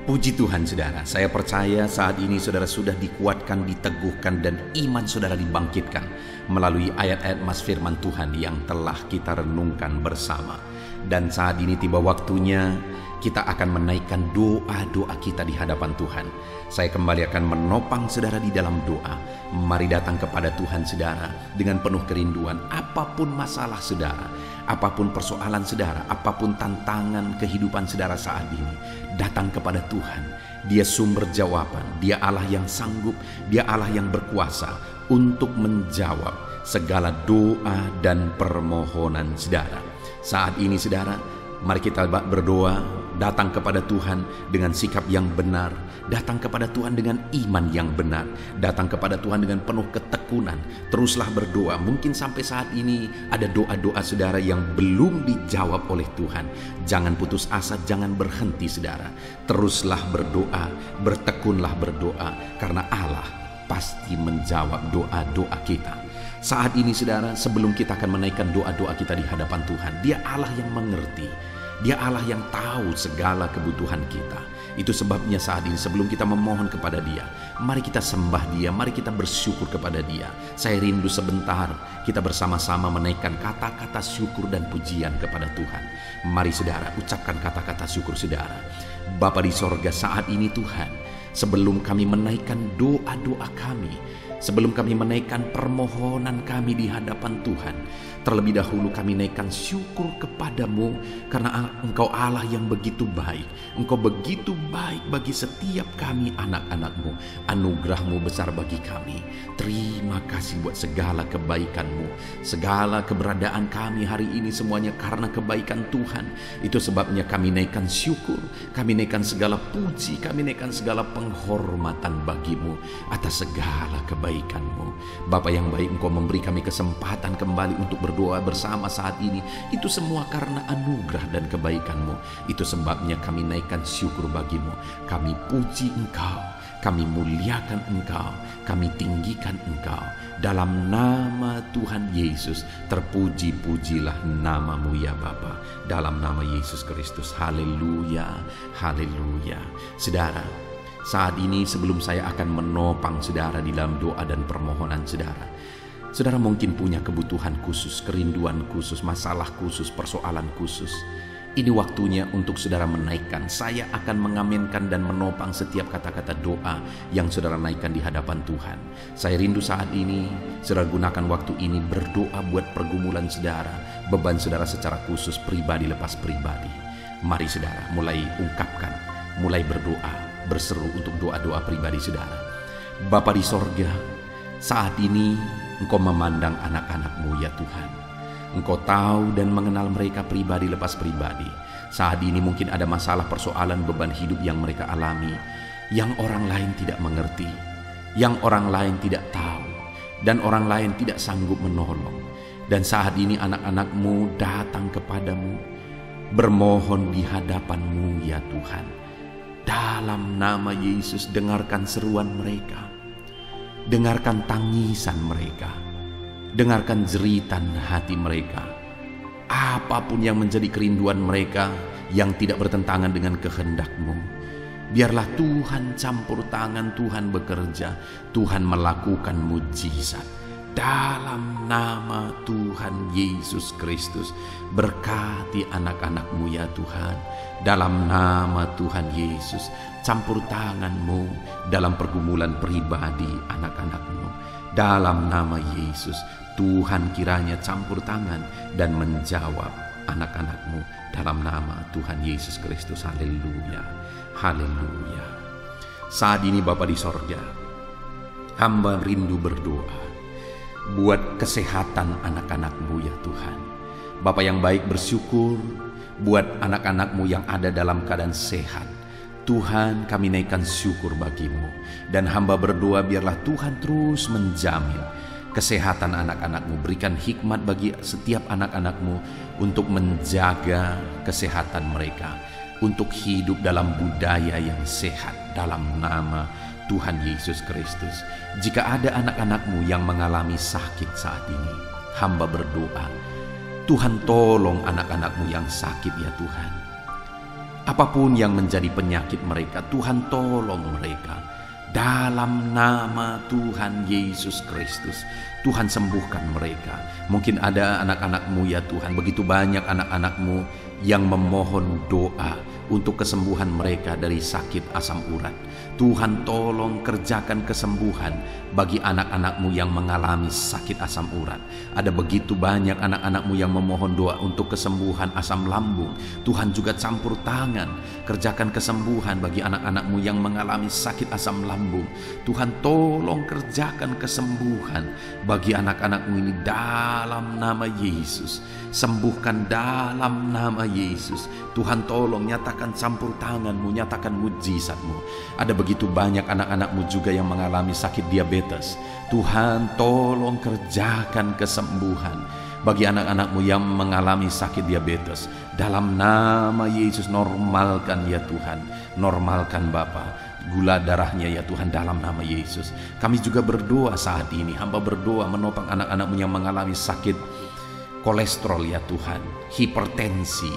Puji Tuhan saudara, saya percaya saat ini saudara sudah dikuatkan, diteguhkan, dan iman saudara dibangkitkan melalui ayat-ayat Mas firman Tuhan yang telah kita renungkan bersama. Dan saat ini tiba waktunya kita akan menaikkan doa-doa kita di hadapan Tuhan. Saya kembali akan menopang saudara di dalam doa. Mari datang kepada Tuhan saudara dengan penuh kerinduan. Apapun masalah saudara, apapun persoalan saudara, apapun tantangan kehidupan saudara saat ini, datang kepada Tuhan. Dia sumber jawaban. Dia Allah yang sanggup. Dia Allah yang berkuasa untuk menjawab segala doa dan permohonan saudara. Saat ini saudara, mari kita berdoa, datang kepada Tuhan dengan sikap yang benar, datang kepada Tuhan dengan iman yang benar, datang kepada Tuhan dengan penuh ketekunan. Teruslah berdoa. Mungkin sampai saat ini ada doa-doa saudara yang belum dijawab oleh Tuhan. Jangan putus asa, jangan berhenti saudara. Teruslah berdoa, bertekunlah berdoa, karena Allah pasti menjawab doa-doa kita. Saat ini saudara, sebelum kita akan menaikkan doa-doa kita di hadapan Tuhan, Dia Allah yang mengerti. Dia Allah yang tahu segala kebutuhan kita. Itu sebabnya saat ini sebelum kita memohon kepada Dia, mari kita sembah Dia, mari kita bersyukur kepada Dia. Saya rindu sebentar kita bersama-sama menaikkan kata-kata syukur dan pujian kepada Tuhan. Mari saudara, ucapkan kata-kata syukur saudara. Bapa di sorga, saat ini Tuhan, sebelum kami menaikkan doa-doa kami, sebelum kami menaikkan permohonan kami di hadapan Tuhan, terlebih dahulu kami naikkan syukur kepadamu, karena Engkau Allah yang begitu baik. Engkau begitu baik bagi setiap kami anak-anak-Mu. Anugerah-Mu besar bagi kami. Terima kasih buat segala kebaikan-Mu. Segala keberadaan kami hari ini semuanya karena kebaikan Tuhan. Itu sebabnya kami naikkan syukur, kami naikkan segala puji, kami naikkan segala penghormatan bagi-Mu atas segala kebaikan-Mu. Bapa yang baik, Engkau memberi kami kesempatan kembali untuk berdoa bersama saat ini. Itu semua karena anugerah dan kebaikan-Mu. Itu sebabnya kami naikkan syukur bagi-Mu. Kami puji Engkau, kami muliakan Engkau, kami tinggikan Engkau. Dalam nama Tuhan Yesus, terpuji-pujilah nama-Mu ya Bapa. Dalam nama Yesus Kristus. Haleluya, haleluya. Saudara, saat ini sebelum saya akan menopang saudara di dalam doa dan permohonan saudara, saudara mungkin punya kebutuhan khusus, kerinduan khusus, masalah khusus, persoalan khusus. Ini waktunya untuk saudara menaikkan. Saya akan mengamenkan dan menopang setiap kata-kata doa yang saudara naikkan di hadapan Tuhan. Saya rindu saat ini saudara gunakan waktu ini berdoa buat pergumulan saudara, beban saudara secara khusus, pribadi lepas pribadi. Mari saudara mulai ungkapkan, mulai berdoa, berseru untuk doa-doa pribadi saudara. Bapa di sorga, saat ini Engkau memandang anak-anak-Mu ya Tuhan. Engkau tahu dan mengenal mereka pribadi lepas pribadi. Saat ini mungkin ada masalah, persoalan, beban hidup yang mereka alami, yang orang lain tidak mengerti, yang orang lain tidak tahu, dan orang lain tidak sanggup menolong. Dan saat ini anak-anak-Mu datang kepadamu, bermohon di hadapan-Mu ya Tuhan. Dalam nama Yesus, dengarkan seruan mereka, dengarkan tangisan mereka, dengarkan jeritan hati mereka. Apapun yang menjadi kerinduan mereka yang tidak bertentangan dengan kehendak-Mu, biarlah Tuhan campur tangan, Tuhan bekerja, Tuhan melakukan mujizat. Dalam nama Tuhan Yesus Kristus, berkati anak-anak-Mu ya Tuhan. Dalam nama Tuhan Yesus, campur tangan-Mu dalam pergumulan pribadi anak-anak-Mu. Dalam nama Yesus, Tuhan kiranya campur tangan dan menjawab anak-anak-Mu. Dalam nama Tuhan Yesus Kristus. Haleluya, haleluya. Saat ini Bapa di sorga, hamba rindu berdoa buat kesehatan anak-anak-Mu ya Tuhan. Bapa yang baik, bersyukur buat anak-anak-Mu yang ada dalam keadaan sehat. Tuhan, kami naikkan syukur bagi-Mu, dan hamba berdoa biarlah Tuhan terus menjamin kesehatan anak-anak-Mu. Berikan hikmat bagi setiap anak-anak-Mu untuk menjaga kesehatan mereka, untuk hidup dalam budaya yang sehat dalam nama Tuhan Yesus Kristus. Jika ada anak-anak-Mu yang mengalami sakit saat ini, hamba berdoa, Tuhan tolong anak-anak-Mu yang sakit ya Tuhan. Apapun yang menjadi penyakit mereka, Tuhan tolong mereka. Dalam nama Tuhan Yesus Kristus, Tuhan sembuhkan mereka. Mungkin ada anak-anak-Mu ya Tuhan, begitu banyak anak-anak-Mu yang memohon doa untuk kesembuhan mereka dari sakit asam urat. Tuhan tolong kerjakan kesembuhan bagi anak-anak-Mu yang mengalami sakit asam urat. Ada begitu banyak anak-anak-Mu yang memohon doa untuk kesembuhan asam lambung. Tuhan juga campur tangan, kerjakan kesembuhan bagi anak-anak-Mu yang mengalami sakit asam lambung. Tuhan tolong kerjakan kesembuhan bagi anak-anak-Mu ini dalam nama Yesus. Sembuhkan dalam nama Yesus. Tuhan tolong nyatakan campur tangan-Mu, nyatakan mujizat-Mu. Ada begitu banyak anak-anak-Mu juga yang mengalami sakit diabetes. Tuhan tolong kerjakan kesembuhan bagi anak-anak-Mu yang mengalami sakit diabetes. Dalam nama Yesus, normalkan ya Tuhan, normalkan Bapa gula darahnya ya Tuhan, dalam nama Yesus. Kami juga berdoa saat ini, hamba berdoa menopang anak-anak-Mu yang mengalami sakit kolesterol ya Tuhan, hipertensi.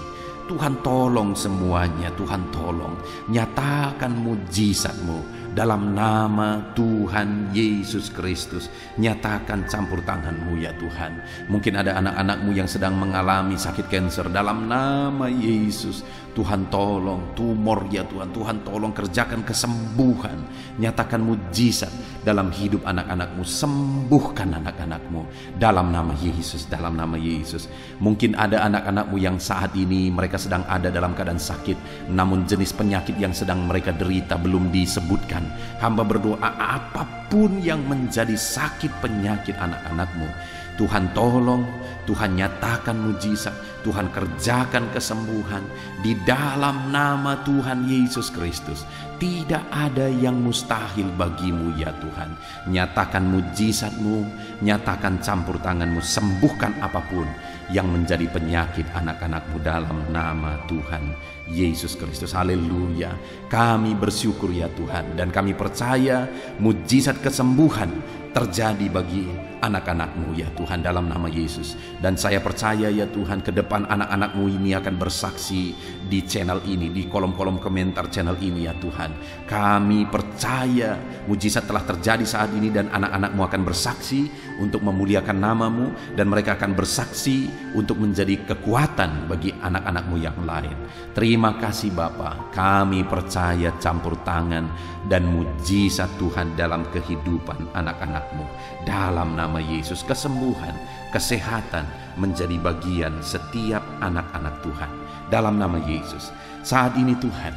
Tuhan tolong semuanya, Tuhan tolong nyatakan mujizat-Mu dalam nama Tuhan Yesus Kristus. Nyatakan campur tangan-Mu ya Tuhan. Mungkin ada anak-anak-Mu yang sedang mengalami sakit kanker, dalam nama Yesus Tuhan tolong tumor ya Tuhan. Tuhan tolong kerjakan kesembuhan, nyatakan mujizat dalam hidup anak-anak-Mu. Sembuhkan anak-anak-Mu dalam nama Yesus, dalam nama Yesus. Mungkin ada anak-anak-Mu yang saat ini mereka sedang ada dalam keadaan sakit, namun jenis penyakit yang sedang mereka derita belum disebutkan. Hamba berdoa apapun yang menjadi sakit penyakit anak-anak-Mu, Tuhan tolong, Tuhan nyatakan mujizat, Tuhan kerjakan kesembuhan di dalam nama Tuhan Yesus Kristus. Tidak ada yang mustahil bagi-Mu ya Tuhan. Nyatakan mujizat-Mu, nyatakan campur tangan-Mu, sembuhkan apapun yang menjadi penyakit anak-anak-Mu dalam nama Tuhan Yesus Kristus. Haleluya. Kami bersyukur ya Tuhan, dan kami percaya mujizat kesembuhan terjadi bagi anak-anak-Mu ya Tuhan dalam nama Yesus. Dan saya percaya ya Tuhan, ke depan depan anak-anak-Mu ini akan bersaksi di channel ini, di kolom-kolom komentar channel ini ya Tuhan. Kami percaya mujizat telah terjadi saat ini dan anak-anak-Mu akan bersaksi untuk memuliakan nama-Mu, dan mereka akan bersaksi untuk menjadi kekuatan bagi anak-anak-Mu yang lain. Terima kasih Bapa, kami percaya campur tangan dan mujizat Tuhan dalam kehidupan anak-anak-Mu. Dalam nama Yesus, kesembuhan, kesehatan menjadi bagian setiap anak-anak Tuhan. Dalam nama Yesus, saat ini Tuhan,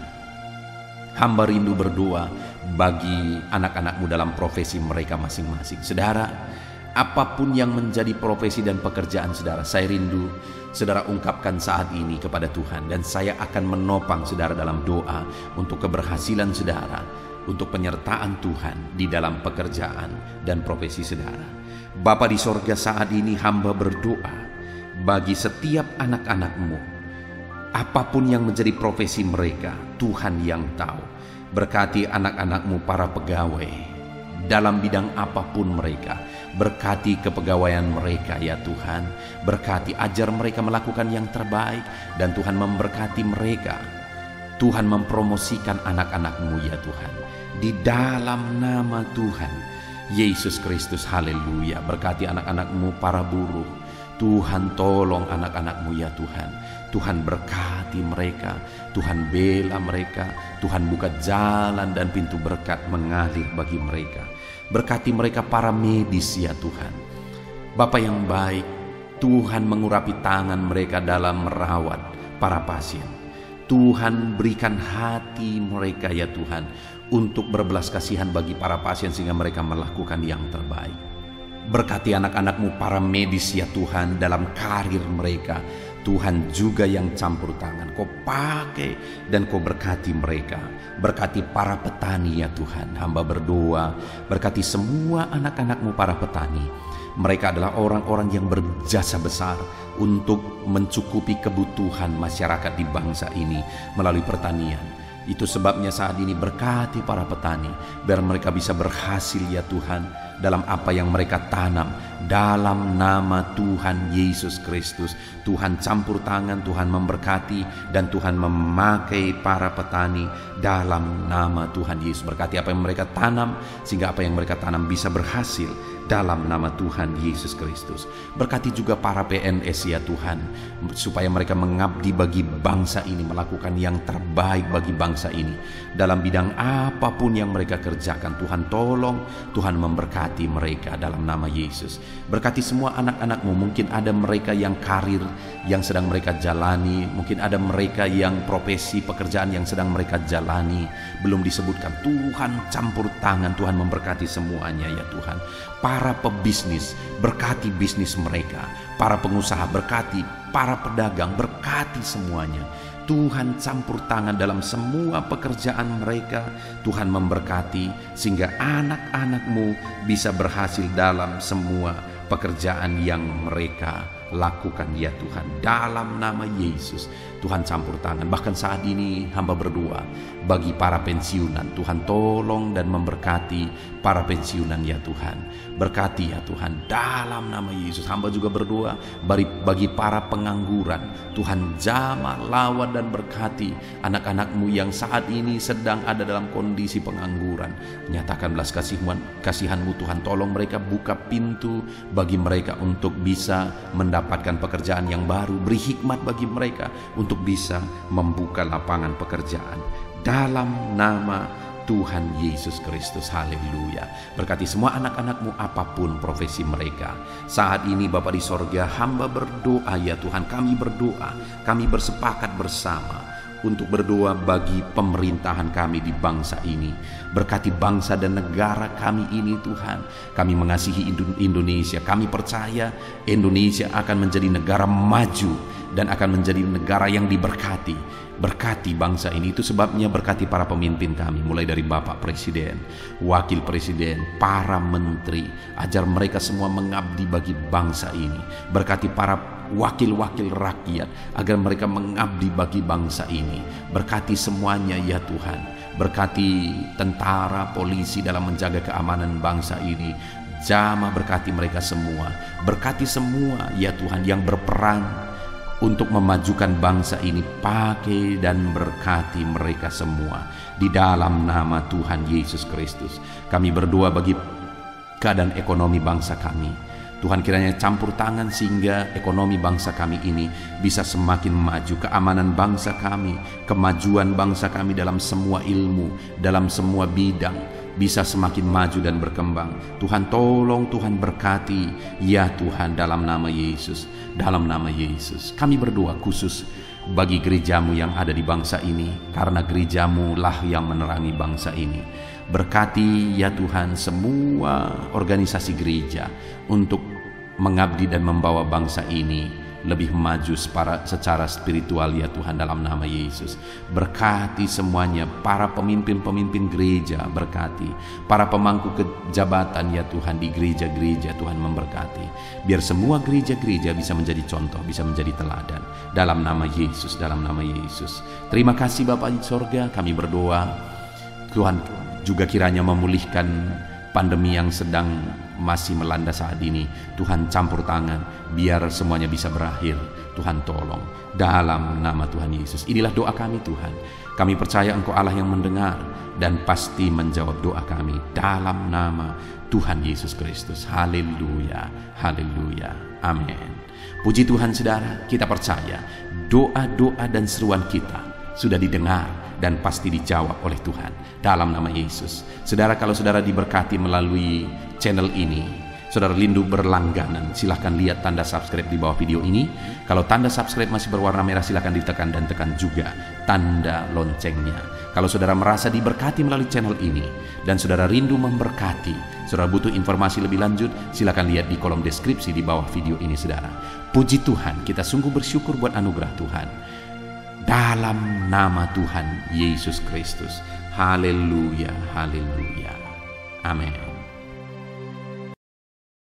hamba rindu berdoa bagi anak-anak-Mu dalam profesi mereka masing-masing. Saudara, apapun yang menjadi profesi dan pekerjaan saudara, saya rindu saudara ungkapkan saat ini kepada Tuhan, dan saya akan menopang saudara dalam doa untuk keberhasilan saudara, untuk penyertaan Tuhan di dalam pekerjaan dan profesi saudara. Bapa di sorga, saat ini hamba berdoa bagi setiap anak-anak-Mu, apapun yang menjadi profesi mereka, Tuhan yang tahu. Berkati anak-anak-Mu para pegawai dalam bidang apapun mereka. Berkati kepegawaian mereka ya Tuhan. Berkati, ajar mereka melakukan yang terbaik, dan Tuhan memberkati mereka. Tuhan mempromosikan anak-anak-Mu ya Tuhan, di dalam nama Tuhan Yesus Kristus. Haleluya. Berkati anak-anak-Mu para buruh. Tuhan tolong anak-anak-Mu ya Tuhan. Tuhan berkati mereka, Tuhan bela mereka, Tuhan buka jalan dan pintu berkat mengalir bagi mereka. Berkati mereka para medis ya Tuhan. Bapa yang baik, Tuhan mengurapi tangan mereka dalam merawat para pasien. Tuhan berikan hati mereka ya Tuhan untuk berbelas kasihan bagi para pasien, sehingga mereka melakukan yang terbaik. Berkati anak-anak-Mu para medis ya Tuhan dalam karir mereka. Tuhan juga yang campur tangan, Kau pakai dan Kau berkati mereka. Berkati para petani ya Tuhan, hamba berdoa berkati semua anak-anak-Mu para petani. Mereka adalah orang-orang yang berjasa besar untuk mencukupi kebutuhan masyarakat di bangsa ini melalui pertanian. Itu sebabnya saat ini berkati para petani, biar mereka bisa berhasil ya Tuhan dalam apa yang mereka tanam. Dalam nama Tuhan Yesus Kristus, Tuhan campur tangan, Tuhan memberkati, dan Tuhan memakai para petani dalam nama Tuhan Yesus. Berkati apa yang mereka tanam, sehingga apa yang mereka tanam bisa berhasil dalam nama Tuhan Yesus Kristus. Berkati juga para PNS ya Tuhan, supaya mereka mengabdi bagi bangsa ini, melakukan yang terbaik bagi bangsa ini dalam bidang apapun yang mereka kerjakan. Tuhan tolong, Tuhan memberkati mereka dalam nama Yesus. Berkati semua anak-anak-Mu. Mungkin ada mereka yang karir yang sedang mereka jalani, mungkin ada mereka yang profesi pekerjaan yang sedang mereka jalani belum disebutkan. Tuhan campur tangan, Tuhan memberkati semuanya ya Tuhan. Para pebisnis, berkati bisnis mereka. Para pengusaha, berkati. Para pedagang, berkati semuanya. Tuhan campur tangan dalam semua pekerjaan mereka. Tuhan memberkati sehingga anak-anak-Mu bisa berhasil dalam semua pekerjaan yang mereka lakukan ya Tuhan. Dalam nama Yesus, Tuhan campur tangan. Bahkan saat ini hamba berdoa bagi para pensiunan. Tuhan tolong dan memberkati para pensiunan ya Tuhan. Berkati ya Tuhan dalam nama Yesus. Hamba juga berdoa bagi para pengangguran. Tuhan jamah, lawan dan berkati anak-anak-Mu yang saat ini sedang ada dalam kondisi pengangguran. Nyatakan belas kasihan-Mu Tuhan. Tolong mereka, buka pintu bagi mereka untuk bisa mendapatkan pekerjaan yang baru. Beri hikmat bagi mereka untuk bisa membuka lapangan pekerjaan dalam nama Tuhan Yesus Kristus. Haleluya. Berkati semua anak-anak-Mu apapun profesi mereka. Saat ini Bapa di sorga, hamba berdoa ya Tuhan. Kami berdoa, kami bersepakat bersama untuk berdoa bagi pemerintahan kami di bangsa ini. Berkati bangsa dan negara kami ini Tuhan. Kami mengasihi Indonesia. Kami percaya Indonesia akan menjadi negara maju dan akan menjadi negara yang diberkati. Berkati bangsa ini. Itu sebabnya berkati para pemimpin kami, mulai dari Bapak Presiden, Wakil Presiden, para menteri. Ajar mereka semua mengabdi bagi bangsa ini. Berkati para wakil-wakil rakyat agar mereka mengabdi bagi bangsa ini. Berkati semuanya ya Tuhan. Berkati tentara, polisi dalam menjaga keamanan bangsa ini. Jamah berkati mereka semua. Berkati semua ya Tuhan yang berperan untuk memajukan bangsa ini. Pakai dan berkati mereka semua di dalam nama Tuhan Yesus Kristus. Kami berdoa bagi keadaan ekonomi bangsa kami. Tuhan, kiranya campur tangan sehingga ekonomi bangsa kami ini bisa semakin maju, keamanan bangsa kami, kemajuan bangsa kami dalam semua ilmu, dalam semua bidang bisa semakin maju dan berkembang. Tuhan tolong, Tuhan berkati, ya Tuhan, dalam nama Yesus. Dalam nama Yesus kami berdoa khusus bagi gerejamu yang ada di bangsa ini, karena gerejamu lah yang menerangi bangsa ini. Berkati ya Tuhan semua organisasi gereja untuk mengabdi dan membawa bangsa ini lebih maju secara spiritual ya Tuhan, dalam nama Yesus. Berkati semuanya, para pemimpin-pemimpin gereja berkati, para pemangku kejabatan ya Tuhan di gereja-gereja, Tuhan memberkati. Biar semua gereja-gereja bisa menjadi contoh, bisa menjadi teladan, dalam nama Yesus, dalam nama Yesus. Terima kasih Bapa di sorga, kami berdoa Tuhan juga kiranya memulihkan pandemi yang sedang masih melanda saat ini. Tuhan campur tangan biar semuanya bisa berakhir. Tuhan tolong dalam nama Tuhan Yesus. Inilah doa kami Tuhan. Kami percaya Engkau Allah yang mendengar dan pasti menjawab doa kami dalam nama Tuhan Yesus Kristus. Haleluya, haleluya, amin. Puji Tuhan saudara, kita percaya doa-doa dan seruan kita sudah didengar dan pasti dijawab oleh Tuhan dalam nama Yesus. Saudara, kalau saudara diberkati melalui channel ini, saudara rindu berlangganan, silahkan lihat tanda subscribe di bawah video ini. Kalau tanda subscribe masih berwarna merah, silahkan ditekan dan tekan juga tanda loncengnya. Kalau saudara merasa diberkati melalui channel ini dan saudara rindu memberkati, saudara butuh informasi lebih lanjut, silahkan lihat di kolom deskripsi di bawah video ini saudara. Puji Tuhan, kita sungguh bersyukur buat anugerah Tuhan. Dalam nama Tuhan Yesus Kristus. Haleluya, haleluya. Amin.